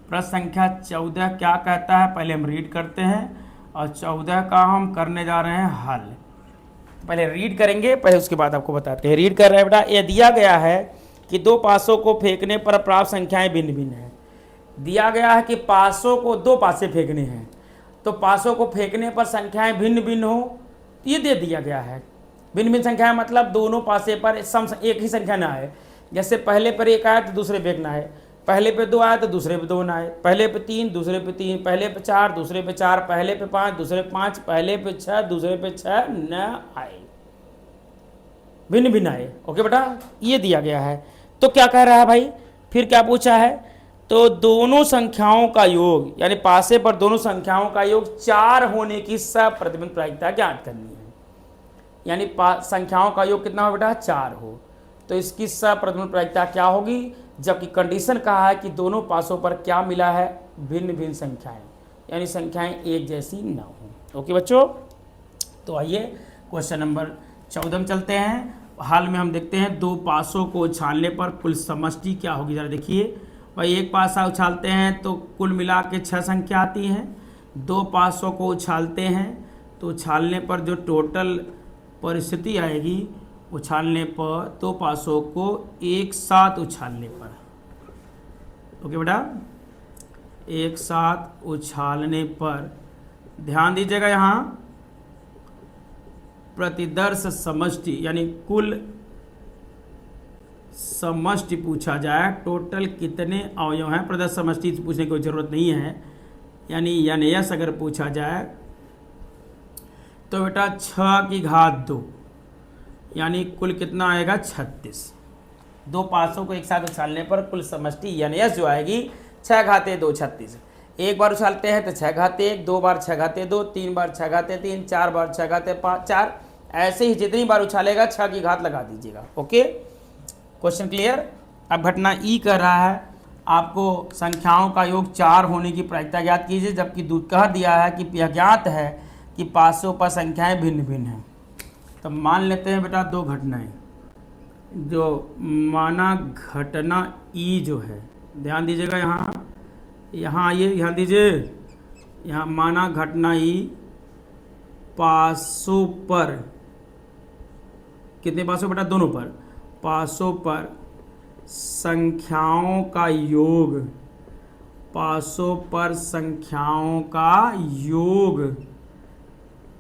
प्रश्न संख्या 14 क्या कहता है, पहले हम रीड करते हैं और 14 का हम करने जा रहे हैं हल। पहले रीड करेंगे, पहले उसके बाद आपको बताते हैं। रीड कर रहे हैं बेटा। यह दिया गया है कि दो पासों को फेंकने पर प्राप्त संख्याएं भिन्न भिन्न हैं। दिया गया है कि पासों को दो पासे फेंकने हैं, तो पासों को फेंकने पर संख्याएं भिन्न भिन्न हो, ये दे दिया गया है। भिन्न भिन्न संख्याएं मतलब दोनों पासे पर एक ही संख्या ना आए। जैसे पहले पर 1 आया तो दूसरे पे 1 ना आए, पहले पे 2 आया तो दूसरे पे 2 ना आए, पहले पे 3 दूसरे पे 3, पहले पे 4 दूसरे पे 4, पहले पे 5 दूसरे पे 5, पहले पे 6 दूसरे पे 6 न आए, भिन्न भिन्न आए। ओके बेटा, ये दिया गया है। तो क्या कह रहा है भाई, फिर क्या पूछा है? तो दोनों संख्याओं का योग, यानी पासे पर दोनों संख्याओं का योग 4 होने की सप्रतिबंध प्रायिकता ज्ञात करनी है। यानी संख्याओं का योग कितना हो बेटा? 4 हो। तो इसकी सप्रतिबंध प्रायिकता क्या होगी? जबकि कंडीशन कहा है कि दोनों पासों पर क्या मिला है? भिन्न भिन्न संख्याएं, यानी संख्याएं एक जैसी ना हो। ओके बच्चों, तो आइए क्वेश्चन नंबर 14 में चलते हैं। हाल में हम देखते हैं दो पासों को उछालने पर कुल समष्टि क्या होगी। जरा देखिए भाई, एक पासा उछालते हैं तो कुल मिला के 6 संख्या आती हैं। दो पासों को उछालते हैं तो उछालने पर जो टोटल परिस्थिति आएगी, उछालने पर दो पासों को एक साथ उछालने पर, ओके बेटा, एक साथ उछालने पर ध्यान दीजिएगा, यहाँ प्रतिदर्श समष्टि यानी कुल समष्टि पूछा जाए। टोटल कितने अवयव हैं, प्रदर्श समष्टि पूछने की कोई ज़रूरत नहीं है। यानी NS अगर पूछा जाए तो बेटा 6 की घात 2, यानी कुल कितना आएगा? 36। दो पासों को एक साथ उछालने पर कुल समष्टि NS जो आएगी 6 घाते 2 36। एक बार उछालते हैं तो 6 घाते 1, 2 बार 6 घाते 2, 3 बार 6 घाते 3, 4 बार 6 घाते 5 4, ऐसे ही जितनी बार उछालेगा 6 की घात लगा दीजिएगा। Okay, question clear. अब घटना ई कर रहा है आपको संख्याओं का योग 4 होने की प्रायिकता ज्ञात कीजिए, जबकि कह दिया है कि यह ज्ञात है कि पासों पर संख्याएं भिन्न भिन्न हैं। तो मान लेते हैं बेटा दो घटनाएं, जो माना घटना ई जो है, ध्यान दीजिएगा, यहाँ आइए, ध्यान दीजिए, यहाँ माना घटना ई पासों पर, कितने पासों बेटा? दोनों पर, पासों पर संख्याओं का योग, पासों पर संख्याओं का योग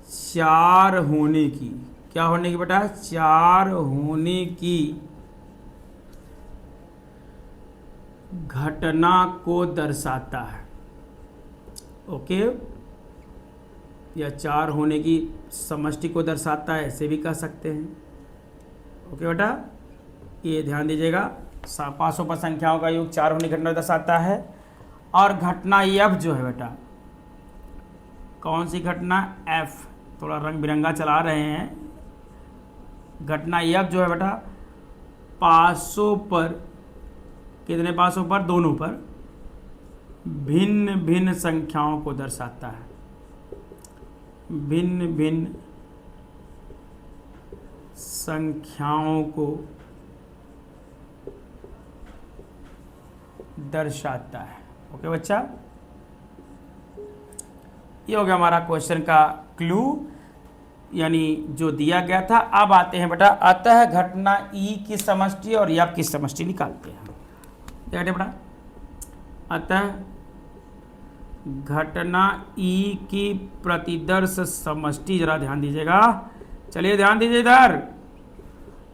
4 होने की, क्या होने की बेटा? 4 होने की घटना को दर्शाता है। ओके, या 4 होने की समष्टि को दर्शाता है, ऐसे भी कह सकते हैं। ओके बेटा, ये ध्यान दीजिएगा, पासों पर संख्याओं का योग 4 होने की घटना दर्शाता है। और घटना F जो है बेटा, कौन सी घटना? F, थोड़ा रंग बिरंगा चला रहे हैं। घटना F जो है बेटा, पासों पर, कितने पासों पर? दोनों पर भिन्न भिन्न संख्याओं को दर्शाता है, भिन्न भिन्न संख्याओं को दर्शाता है। ओके बच्चा, ये हो गया हमारा क्वेश्चन का क्लू, यानी जो दिया गया था। अब आते हैं बेटा, अतः घटना ई की समष्टि और F की समष्टि निकालते हैं। देखिए बेटा, अतः घटना ई की प्रतिदर्श समष्टि, जरा ध्यान दीजिएगा, चलिए ध्यान दीजिए इधर,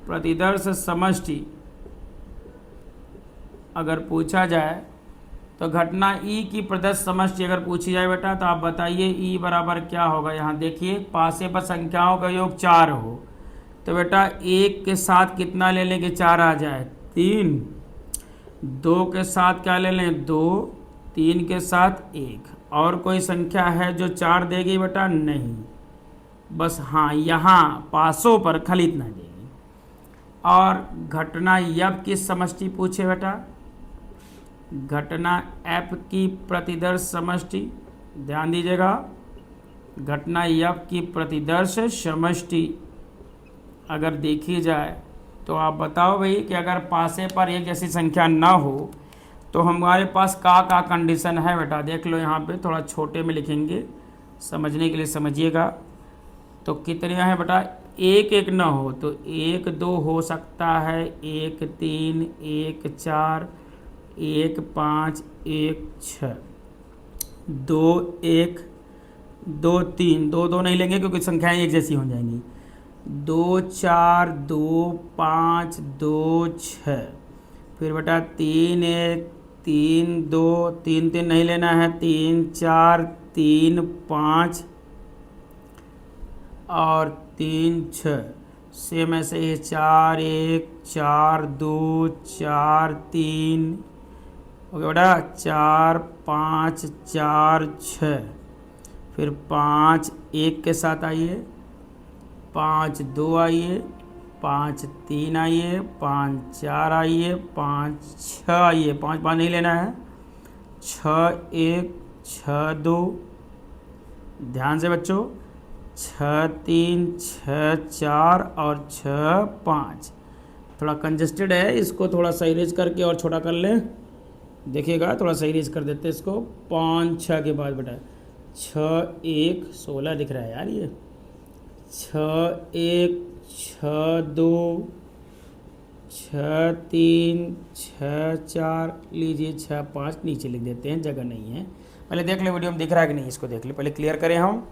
प्रतिदर्श समष्टि अगर पूछा जाए तो घटना ई की प्रतिदर्श समष्टि अगर पूछी जाए बेटा, तो आप बताइए ई बराबर क्या होगा। यहाँ देखिए, पासे पर संख्याओं का योग 4 हो, तो बेटा 1 के साथ कितना ले लेंगे? 4 आ जाए 3, 2 के साथ क्या ले लें? 2, 3 के साथ 1, और कोई संख्या है जो 4 देगी बेटा? नहीं, बस हाँ, यहाँ पासों पर खाली इतना देगी। और घटना यप की समष्टि पूछे बेटा, घटना एफ की प्रतिदर्श समष्टि, ध्यान दीजिएगा, घटना यप की प्रतिदर्श समष्टि अगर देखी जाए तो आप बताओ भाई कि अगर पासे पर एक जैसी संख्या ना हो तो हमारे पास का कंडीशन है बेटा। देख लो यहाँ पे थोड़ा छोटे में लिखेंगे, समझने के लिए समझिएगा। तो कितने हैं बेटा, एक एक ना हो तो 1 2 हो सकता है, 1 3 1 4 1 5 1 6, 2 1 2 3, 2 2 नहीं लेंगे क्योंकि संख्याएं एक जैसी हो जाएंगी, 2 4 2 5 2 6, फिर बेटा 3 1 3 2 3 3 नहीं लेना है, 3 4 3 5 और 3 6, सेम ऐसे ही 4 1 4 2 4 3, ओके बेटा 4 5 4 6, फिर 5 1 के साथ आइए, 5 2 आइए, 5 3 आइए, 5 4 आइए, 5 6 आइए, 5 5 नहीं लेना है, 6 1 6 2, ध्यान से बच्चों, 6 3 6 4 और 6 5। थोड़ा कंजेस्टेड है, इसको थोड़ा सा इरेज करके और छोटा कर लें, देखिएगा थोड़ा सा इरेज कर देते हैं इसको। 5 6 के बाद बेटा 6 1 16 दिख रहा है यार, ये 6 1 6 2 6 3 6 4 लीजिए, 6 5 नीचे लिख देते हैं, जगह नहीं है। पहले देख ले वीडियो में दिख रहा है कि नहीं, इसको देख ले, पहले क्लियर करें हम।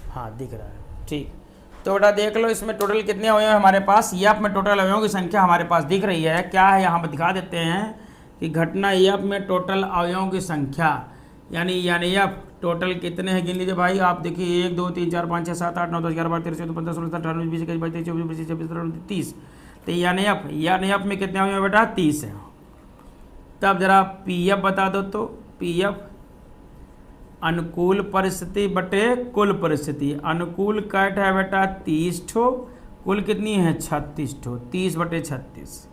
हाँ दिख रहा है, ठीक। तो बेटा देख लो इसमें टोटल कितने अवयव हैं हमारे पास, यप में टोटल अवयवों की संख्या हमारे पास दिख रही है। क्या है यहाँ पर दिखा देते हैं कि घटना यप में टोटल अवयवों की संख्या, यानी यप टोटल कितने हैं, गिन लीजिए भाई आप। देखिए 1 2 3 4 5 6 7 8 9 10 11 12 13 14 15 16 17 18 19 20 21 22 23 24 25 26 27 28 29 30। तो यप में कितने अवयव बेटा, 30 है। तब जरा पीएफ बता दो, तो पीएफ अनुकूल परिस्थिति बटे कुल परिस्थिति, अनुकूल कैट है बेटा 30 ठो, कुल कितनी है 36 ठो, 30 बटे 36,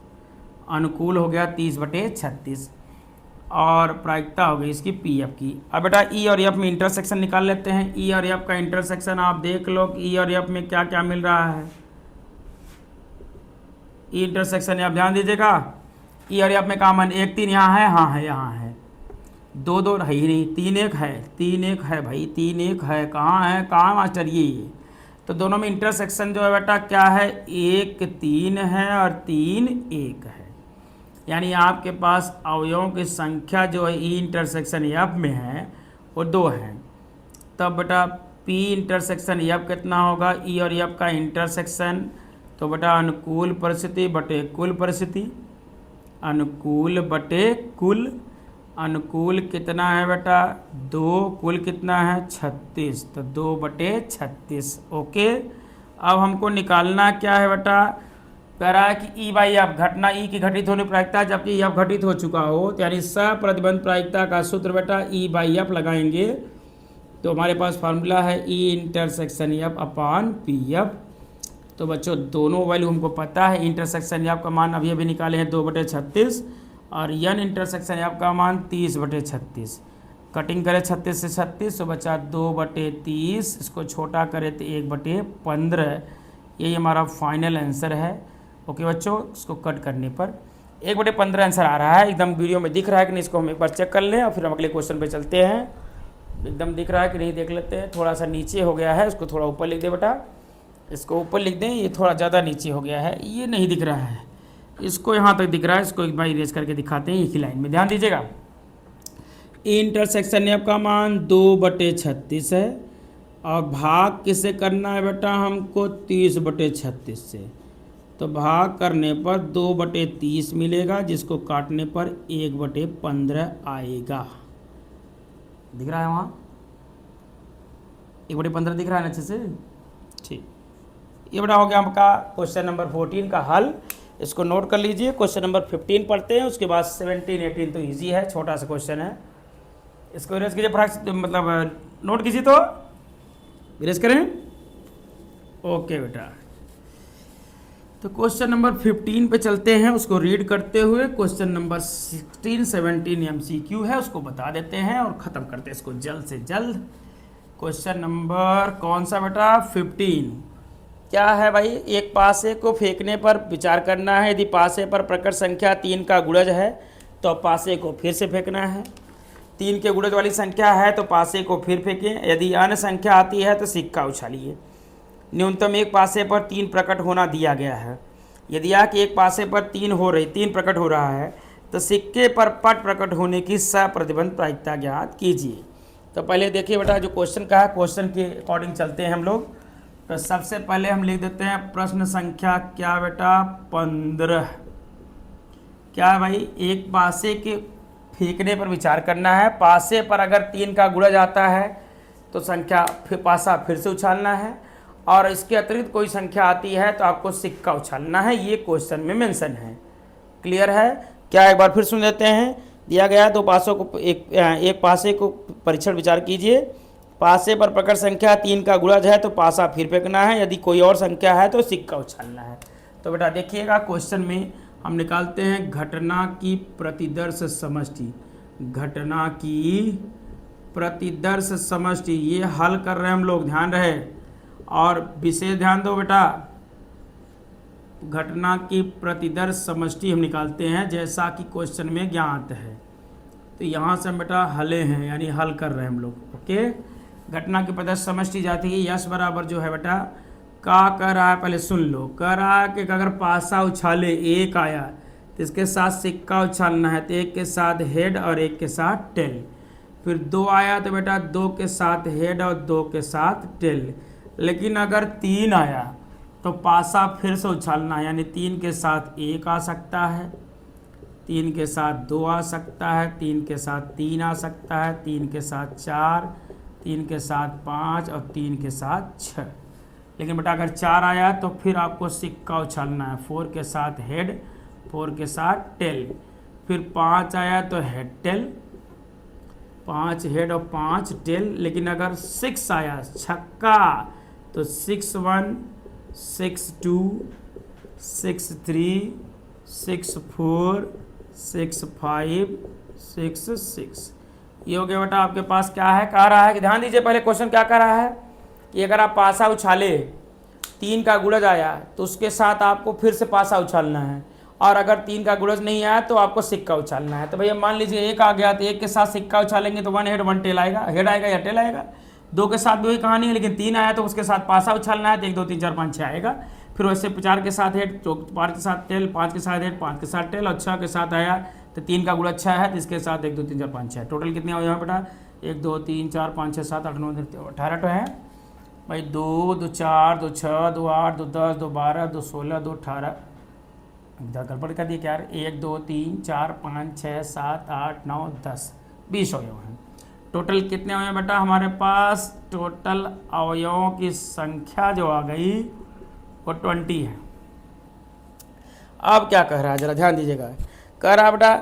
अनुकूल हो गया 30 बटे 36, और प्रायिकता हो गई इसकी पीएफ की। अब बेटा ई और एफ में इंटरसेक्शन निकाल लेते हैं। ई और एफ का इंटरसेक्शन आप देख लो, ई और एफ में क्या क्या मिल रहा है। ई इंटरसेक्शन आप ध्यान दीजिएगा, ई और एफ में कॉमन 1 3 यहाँ है, हाँ है यहाँ है, 2 2 है ही नहीं, 3 1 है, 3 1 है भाई, 3 1 है, कहाँ है, कहाँ मास्टर ये। तो दोनों में इंटरसेक्शन जो है बेटा क्या है, 1 3 है और 3 1 है, यानी आपके पास अवयवों की संख्या जो है ई इंटरसेक्शन एफ में है वो 2 है। तब बेटा पी इंटरसेक्शन एफ कितना होगा, ई और एफ का इंटरसेक्शन, तो बेटा अनुकूल परिस्थिति बटे कुल परिस्थिति, अनुकूल बटे कुल, अनुकूल कितना है बेटा 2, कुल कितना है 36, तो 2 बटे 36। ओके, अब हमको निकालना क्या है बेटा, कह रहा है कि ई बाई एफ, घटना ई की घटित होने प्रायिकता जबकि एफ घटित हो चुका हो, तो यानी सप्रतिबंध प्रायिकता का सूत्र बेटा ई बाई एफ लगाएंगे, तो हमारे पास फार्मूला है ई इंटरसेक्शन एफ अपान पी एफ। तो बच्चों दोनों वैल्यू हमको पता है, इंटरसेक्शन एफ का मान अभी निकाले हैं 2 बटे 36 और एन इंटरसेक्शन एफ का मान 30 बटे 36। कटिंग करें 36 से 36 तो बचा 2 बटे 30, इसको छोटा करें तो 1 बटे 15, यही हमारा फाइनल आंसर है। ओके बच्चों, इसको कट करने पर 1 बटे 15 आंसर आ रहा है, एकदम वीडियो में दिख रहा है कि नहीं, इसको हम एक बार चेक कर लें और फिर हम अगले क्वेश्चन पे चलते हैं। एकदम दिख रहा है कि नहीं देख लेते हैं, थोड़ा सा नीचे हो गया है, इसको थोड़ा ऊपर लिख दे बेटा, इसको ऊपर लिख दें, ये थोड़ा ज़्यादा नीचे हो गया है, ये नहीं दिख रहा है, इसको यहाँ तक दिख रहा है, इसको एक बार इरेज करके दिखाते हैं एक ही लाइन में, ध्यान दीजिएगा। इंटरसेक्शन एफ का मान 2 बटे 36 है और भाग किससे करना है बेटा हमको, 30 बटे 36 से, तो भाग करने पर 2 बटे 30 मिलेगा, जिसको काटने पर 1 बटे 15 आएगा। दिख रहा है वहाँ 1 बटे 15 दिख रहा है ना अच्छे से, ठीक। ये बेटा हो गया आपका क्वेश्चन नंबर 14 का हल, इसको नोट कर लीजिए। क्वेश्चन नंबर 15 पढ़ते हैं, उसके बाद 17 18 तो इजी है, छोटा सा क्वेश्चन है, इसको इरेज कीजिए, मतलब नोट कीजिए तो इरेज करें। ओके बेटा, तो क्वेश्चन नंबर 15 पे चलते हैं, उसको रीड करते हुए। क्वेश्चन नंबर 16, 17 MCQ है, उसको बता देते हैं और ख़त्म करते हैं इसको जल्द से जल्द। क्वेश्चन नंबर कौन सा बेटा? 15। क्या है भाई? एक पासे को फेंकने पर विचार करना है। यदि पासे पर प्रकट संख्या 3 का गुणज है तो पासे को फिर से फेंकना है। 3 के गुणज वाली संख्या है तो पासे को फिर फेंकें। यदि अन्य संख्या आती है तो सिक्का उछालिए। न्यूनतम एक पासे पर 3 प्रकट होना दिया गया है। यदि एक पासे पर 3 प्रकट हो रहा है तो सिक्के पर पट प्रकट होने की सप्रतिबंध प्रायिकता ज्ञात कीजिए। तो पहले देखिए बेटा, जो क्वेश्चन का है क्वेश्चन के अकॉर्डिंग चलते हैं हम लोग। तो सबसे पहले हम लिख देते हैं प्रश्न संख्या क्या बेटा? 15। क्या है भाई? एक पासे के फेंकने पर विचार करना है। पासे पर अगर 3 का गुणज आता है तो संख्या पासा फिर से उछालना है, और इसके अतिरिक्त कोई संख्या आती है तो आपको सिक्का उछालना है। ये क्वेश्चन में मेंशन है। क्लियर है क्या? एक बार फिर सुन लेते हैं। दिया गया है 2 पासों को एक पासे को परीक्षण विचार कीजिए। पासे पर प्रकट संख्या 3 का गुणज है तो पासा फिर फेंकना है। यदि कोई और संख्या है तो सिक्का उछालना है। तो बेटा देखिएगा, क्वेश्चन में हम निकालते हैं घटना की प्रतिदर्श समष्टि। घटना की प्रतिदर्श समष्टि ये हल कर रहे हैं हम लोग, ध्यान रहे और विशेष ध्यान दो बेटा। घटना की प्रतिदर्श समष्टि हम निकालते हैं जैसा कि क्वेश्चन में ज्ञात है। तो यहाँ से हम बेटा हले हैं, यानी हल कर रहे हैं हम लोग। ओके, घटना की प्रतिदर्श समष्टि जाती है यश बराबर जो है बेटा का कह रहा है, पहले सुन लो। कह रहा है कि अगर पासा उछाले 1 आया तो इसके साथ सिक्का उछालना है। तो 1 के साथ हेड और 1 के साथ टेल। फिर 2 आया तो बेटा 2 के साथ हेड और 2 के साथ टेल। लेकिन अगर 3 आया तो पासा फिर से उछालना है, यानी 3 के साथ 1 आ सकता है, 3 के साथ 2 आ सकता है, 3 के साथ 3 आ सकता है, 3 के साथ 4, 3 के साथ 5 और 3 के साथ 6। लेकिन बेटा अगर 4 आया तो फिर आपको सिक्का उछालना है। 4 के साथ हेड, 4 के साथ टेल। फिर 5 आया तो हेड टेल, 5 हेड और 5 टेल। लेकिन अगर 6 आया छक्का तो 6 1, 6 2, 6 3, 6 4, 6 5, 6 6। ये हो गया बेटा आपके पास। क्या है कह रहा है कि ध्यान दीजिए, पहले क्वेश्चन क्या कह रहा है कि अगर आप पासा उछाले 3 का गुणज आया तो उसके साथ आपको फिर से पासा उछालना है, और अगर 3 का गुणज नहीं आया तो आपको सिक्का उछालना है। तो भैया मान लीजिए 1 आ गया तो 1 के साथ सिक्का उछालेंगे तो 1 हेड 1 टेल आएगा। हेड आएगा या टेल आएगा। 2 के साथ भी वही कहानी है, लेकिन 3 आया तो उसके साथ पासा उछालना है। तो 1 2 3 4 5 6 आएगा। फिर वैसे 4 के साथ हेड, 5 के साथ टेल, 5 के साथ हेड, 5 के साथ टेल, और 6 के साथ आया तो 3 का गुणज 6 है, जिसके साथ 1 2 3 4 5 6। टोटल कितने हो यहाँ बेटा? 1 2 3 4 5 6 7 8 9 10 18 तो है भाई। 2 2 4 2 6 2 8 2 10 2 12 2 16 2 18। गड़बड़ कर दिए क्या यार? 1 2 3 4 5 6 7 8 9 10 20 अवयव हैं। टोटल कितने अवयव बेटा हमारे पास? टोटल अवयवों की संख्या जो आ गई वो 20 है। अब क्या कह रहा है जरा ध्यान दीजिएगा। कह रहा बेटा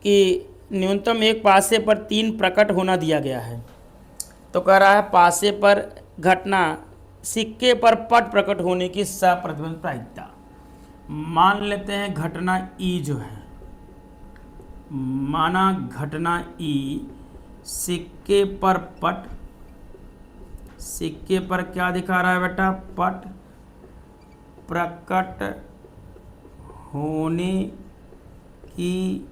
कि न्यूनतम एक पासे पर 3 प्रकट होना दिया गया है। तो कह रहा है पासे पर घटना सिक्के पर पट प्रकट होने की सप्रतिबंध प्रायिकता। मान लेते हैं घटना ई जो है, माना घटना ई सिक्के पर पट, सिक्के पर क्या दिखा रहा है बेटा? पट प्रकट होने की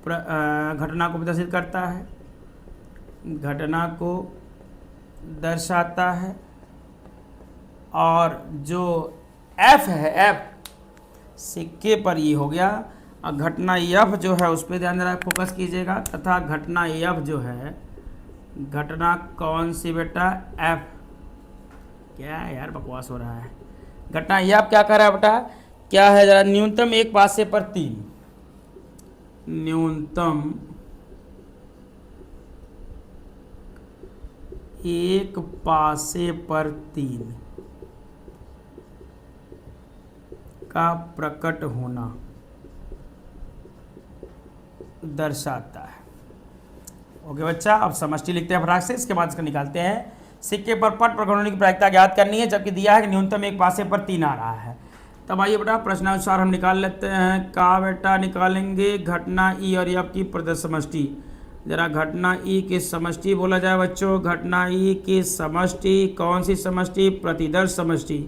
घटना को प्रदर्शित करता है, घटना को दर्शाता है। और जो एफ है, एफ सिक्के पर ये हो गया। और घटना एफ जो है उस पर ध्यान देना, फोकस कीजिएगा। तथा घटना एफ जो है, घटना कौन सी बेटा? एफ। क्या है यार, बकवास हो रहा है। घटना एफ क्या कर रहा है बेटा? क्या है जरा? न्यूनतम एक पासे पर 3, न्यूनतम एक पासे पर 3 का प्रकट होना दर्शाता है। ओके बच्चा, अब समष्टि लिखते हैं फटाक से, इसके बाद इसका निकालते हैं। सिक्के पर पट प्रकट होने की प्रायिकता ज्ञात करनी है, जबकि दिया है कि न्यूनतम एक पासे पर 3 आ रहा है। तब आइए बेटा प्रश्नानुसार हम निकाल लेते हैं। का बेटा निकालेंगे घटना ई और एफ की प्रदत्त समष्टि। जरा घटना ई की समष्टि बोला जाए बच्चों। घटना ई की समष्टि कौन सी समष्टि? प्रतिदर्श समष्टि।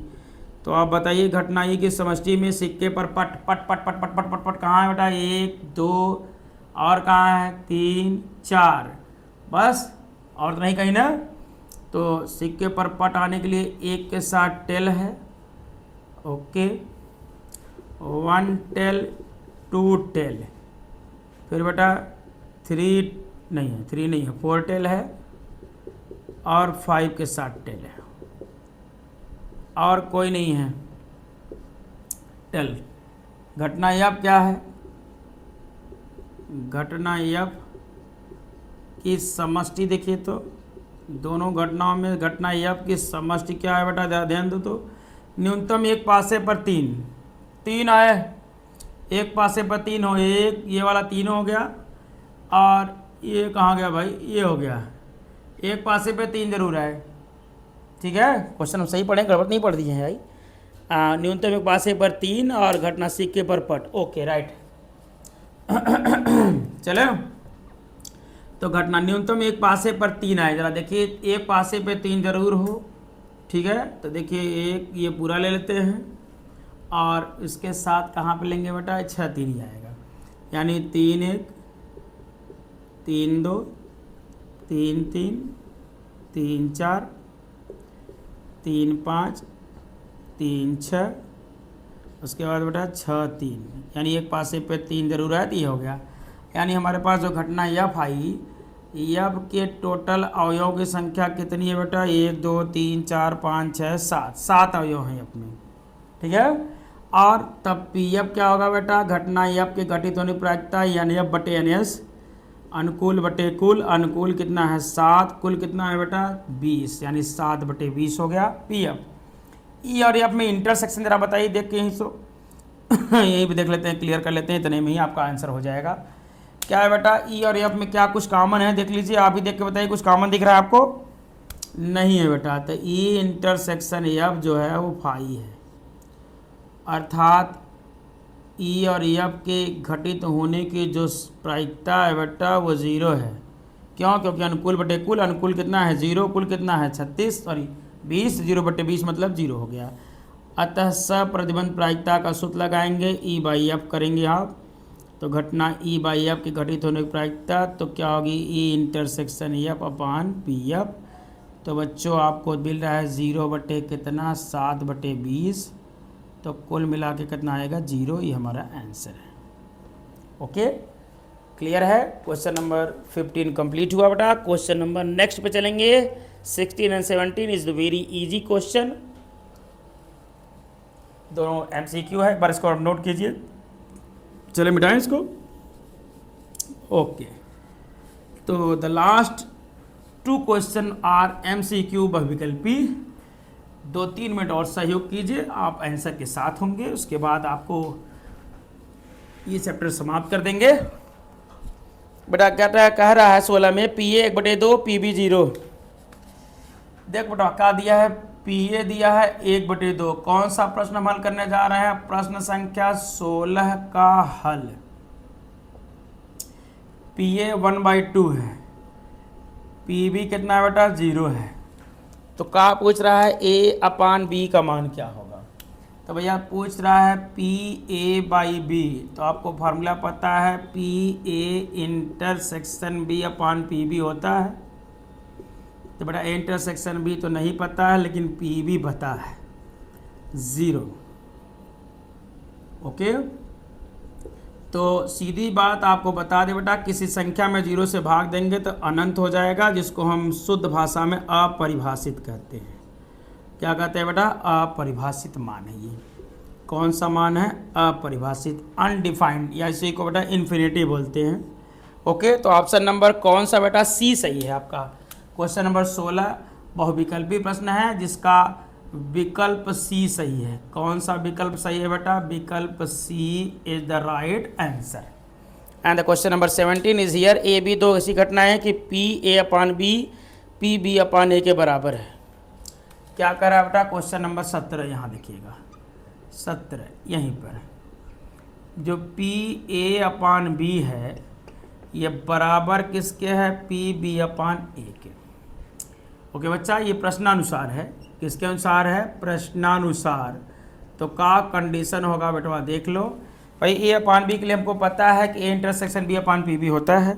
तो आप बताइए घटना ई की समष्टि में सिक्के पर पट पट पट पट पट पट पट पट कहाँ है बेटा? 1 2 और कहाँ है? 3 4, बस और तो नहीं कहीं ना। तो सिक्के पर पट आने के लिए 1 के साथ टेल है, ओके, 1 टेल 2 टेल, फिर बेटा 3 नहीं है, 3 नहीं है, 4 टेल है और 5 के साथ टेल है और कोई नहीं है टेल। घटना एफ क्या है? घटना एफ की समष्टि देखिए तो दोनों घटनाओं में घटना एफ की समष्टि क्या है बेटा? ध्यान दो तो न्यूनतम एक पासे पर 3 आए, एक पासे पर 3 हो, एक ये वाला 3 हो गया और ये कहाँ गया भाई? ये हो गया। एक पासे पे 3 जरूर है, ठीक है। क्वेश्चन हम सही पढ़े, गड़बड़ नहीं पढ़ दिए हैं भाई। न्यूनतम एक पासे पर 3 और घटना सिक्के पर पट, ओके राइट। चलो तो घटना न्यूनतम एक पासे पर 3 आए, जरा देखिए एक पासे पे 3 जरूर हो, ठीक है। तो देखिए एक ये पूरा ले लेते हैं और इसके साथ कहाँ पे लेंगे बेटा? 6 3 ही आएगा, यानी 3 1 3 2 3 3 3 4 3 5 3 6, उसके बाद बेटा 6 3, यानी एक पासे पे 3 जरूर है, तो ये हो गया। यानी हमारे पास जो घटना एफ आई, एफ के टोटल अवयव की संख्या कितनी है बेटा? 1 2 3 4 5 6 7, 7 अवयव हैं अपने, ठीक है। और तब पी एफ क्या होगा बेटा? घटना एफ के घटित होने की प्रायिकता यानी एफ बटे एन एस, अनुकूल बटे कुल, अनुकूल कितना है? 7, कुल कितना है बेटा? 20, यानी 7 बटे 20 हो गया पी एफ। ई और एफ में इंटरसेक्शन जरा बताइए देख के, यहीं सो यहीं भी देख लेते हैं, क्लियर कर लेते हैं, इतने में ही आपका आंसर हो जाएगा। क्या है बेटा? ई और एफ में क्या कुछ कॉमन है? देख लीजिए, आप ही देख के बताइए, कुछ कॉमन दिख रहा है आपको? नहीं है बेटा। तो ई इंटरसेक्शन एफ जो है वो फाई है, अर्थात ई और एफ के घटित होने की जो प्रायिकता है बेटा वो 0 है। क्यों? क्योंकि अनुकूल बटे कुल, अनुकूल कितना है? 0, कुल कितना है? 36, सॉरी 20, 0 बटे 20 मतलब 0 हो गया। अतः सप्रतिबंध प्रायिकता का सूत्र लगाएंगे, ई बाई एफ करेंगे आप, तो घटना ई बाई एफ की घटित होने की प्रायिकता तो क्या होगी? ई इंटरसेक्शन एफ अपान पी एफ। तो बच्चों आपको मिल रहा है 0 बटे कितना? 7 बटे 20, तो कुल मिला के कितना आएगा? 0। ये हमारा आंसर है, ओके क्लियर है। क्वेश्चन नंबर 15 कंप्लीट हुआ बेटा। क्वेश्चन नंबर नेक्स्ट पे चलेंगे। 16 and 17 is the very easy question, दोनों एमसीक्यू है, एक बार इसको आप नोट कीजिए। चले मिटाएं इसको, ओके। तो the last 2 question are MCQ बहुविकल्पी। 2-3 मिनट और सहयोग कीजिए, आप आंसर के साथ होंगे, उसके बाद आपको ये चैप्टर समाप्त कर देंगे। बेटा क्या कह रहा है 16 में? P A 1/2 P B 0। देख बेटा क्या दिया है? पी ए दिया है 1/2। कौन सा प्रश्न हम हल करने जा रहे हैं? प्रश्न संख्या 16 का हल। पी ए 1/2 है, पी बी कितना है बेटा? 0 है। तो क्या पूछ रहा है? ए अपान बी का मान क्या होगा? तो भैया पूछ रहा है पी ए बाई बी, तो आपको फार्मूला पता है, P A intersection B upon P B होता है। तो बेटा इंटरसेक्शन बी तो नहीं पता है, लेकिन पी बी पता है 0, ओके। तो सीधी बात आपको बता दे बेटा, किसी संख्या में 0 से भाग देंगे तो अनंत हो जाएगा, जिसको हम शुद्ध भाषा में अपरिभाषित कहते हैं। क्या कहते हैं बेटा? अपरिभाषित मान है ये। कौन सा मान है? अपरिभाषित, अनडिफाइंड, या इसी को बेटा इन्फिनिटी बोलते हैं, ओके। तो ऑप्शन नंबर कौन सा बेटा? सी सही है आपका। क्वेश्चन नंबर 16 बहुविकल्पी प्रश्न है, जिसका विकल्प सी सही है। कौन सा विकल्प सही है बेटा? विकल्प C is the right answer. And the question number 17 is here. A B 2 ऐसी घटना है कि P A upon B P B upon A के बराबर है। क्या कर रहा है बेटा? क्वेश्चन नंबर 17 यहाँ देखिएगा। 17 यहीं पर जो पी ए अपान बी है ये बराबर किसके है, पी बी अपान ए के। ओके बच्चा, ये प्रश्नानुसार है। किसके अनुसार है, प्रश्नानुसार। तो का कंडीशन होगा बेटवा देख लो भाई, ए अपान बी के लिए हमको पता है कि A intersection B upon P B होता है।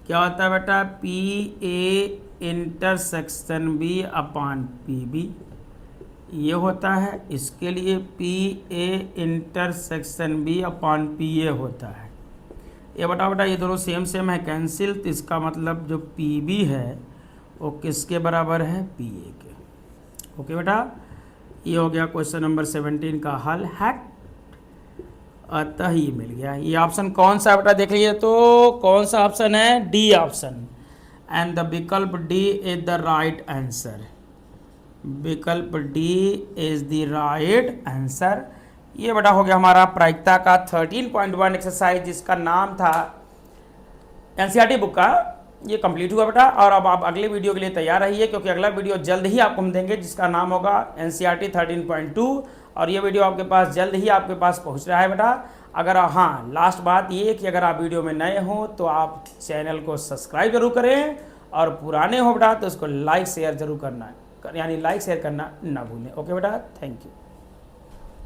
क्या होता है बेटा, P A intersection B upon P B ये होता है। इसके लिए P A intersection B upon P A होता है। ये बेटा ये दोनों सेम सेम है, कैंसिल। तो इसका मतलब जो पी बी है वो किसके बराबर है, पी ए के। ओके बेटा, ये हो गया क्वेश्चन नंबर 17 का हल है। अतः ये मिल गया। ये ऑप्शन कौन सा बेटा देख लीजिए, तो कौन सा ऑप्शन है, डी ऑप्शन। एंड द विकल्प D is the right answer. विकल्प D is the right answer. ये बेटा हो गया हमारा प्रायिकता का 13.1 एक्सरसाइज, जिसका नाम था एनसीईआरटी बुक का। ये कंप्लीट हुआ बेटा, और अब आप अगले वीडियो के लिए तैयार रहिए, क्योंकि अगला वीडियो जल्द ही आपको हम देंगे, जिसका नाम होगा एनसीईआरटी 13.2। और ये वीडियो आपके पास जल्द ही आपके पास पहुंच रहा है बेटा। अगर हाँ, लास्ट बात ये कि अगर आप वीडियो में नए हो तो आप चैनल को सब्सक्राइब जरूर करें, और पुराने हो बेटा तो उसको लाइक शेयर जरूर करना, यानी लाइक शेयर करना ना भूलें। ओके बेटा, थैंक यू।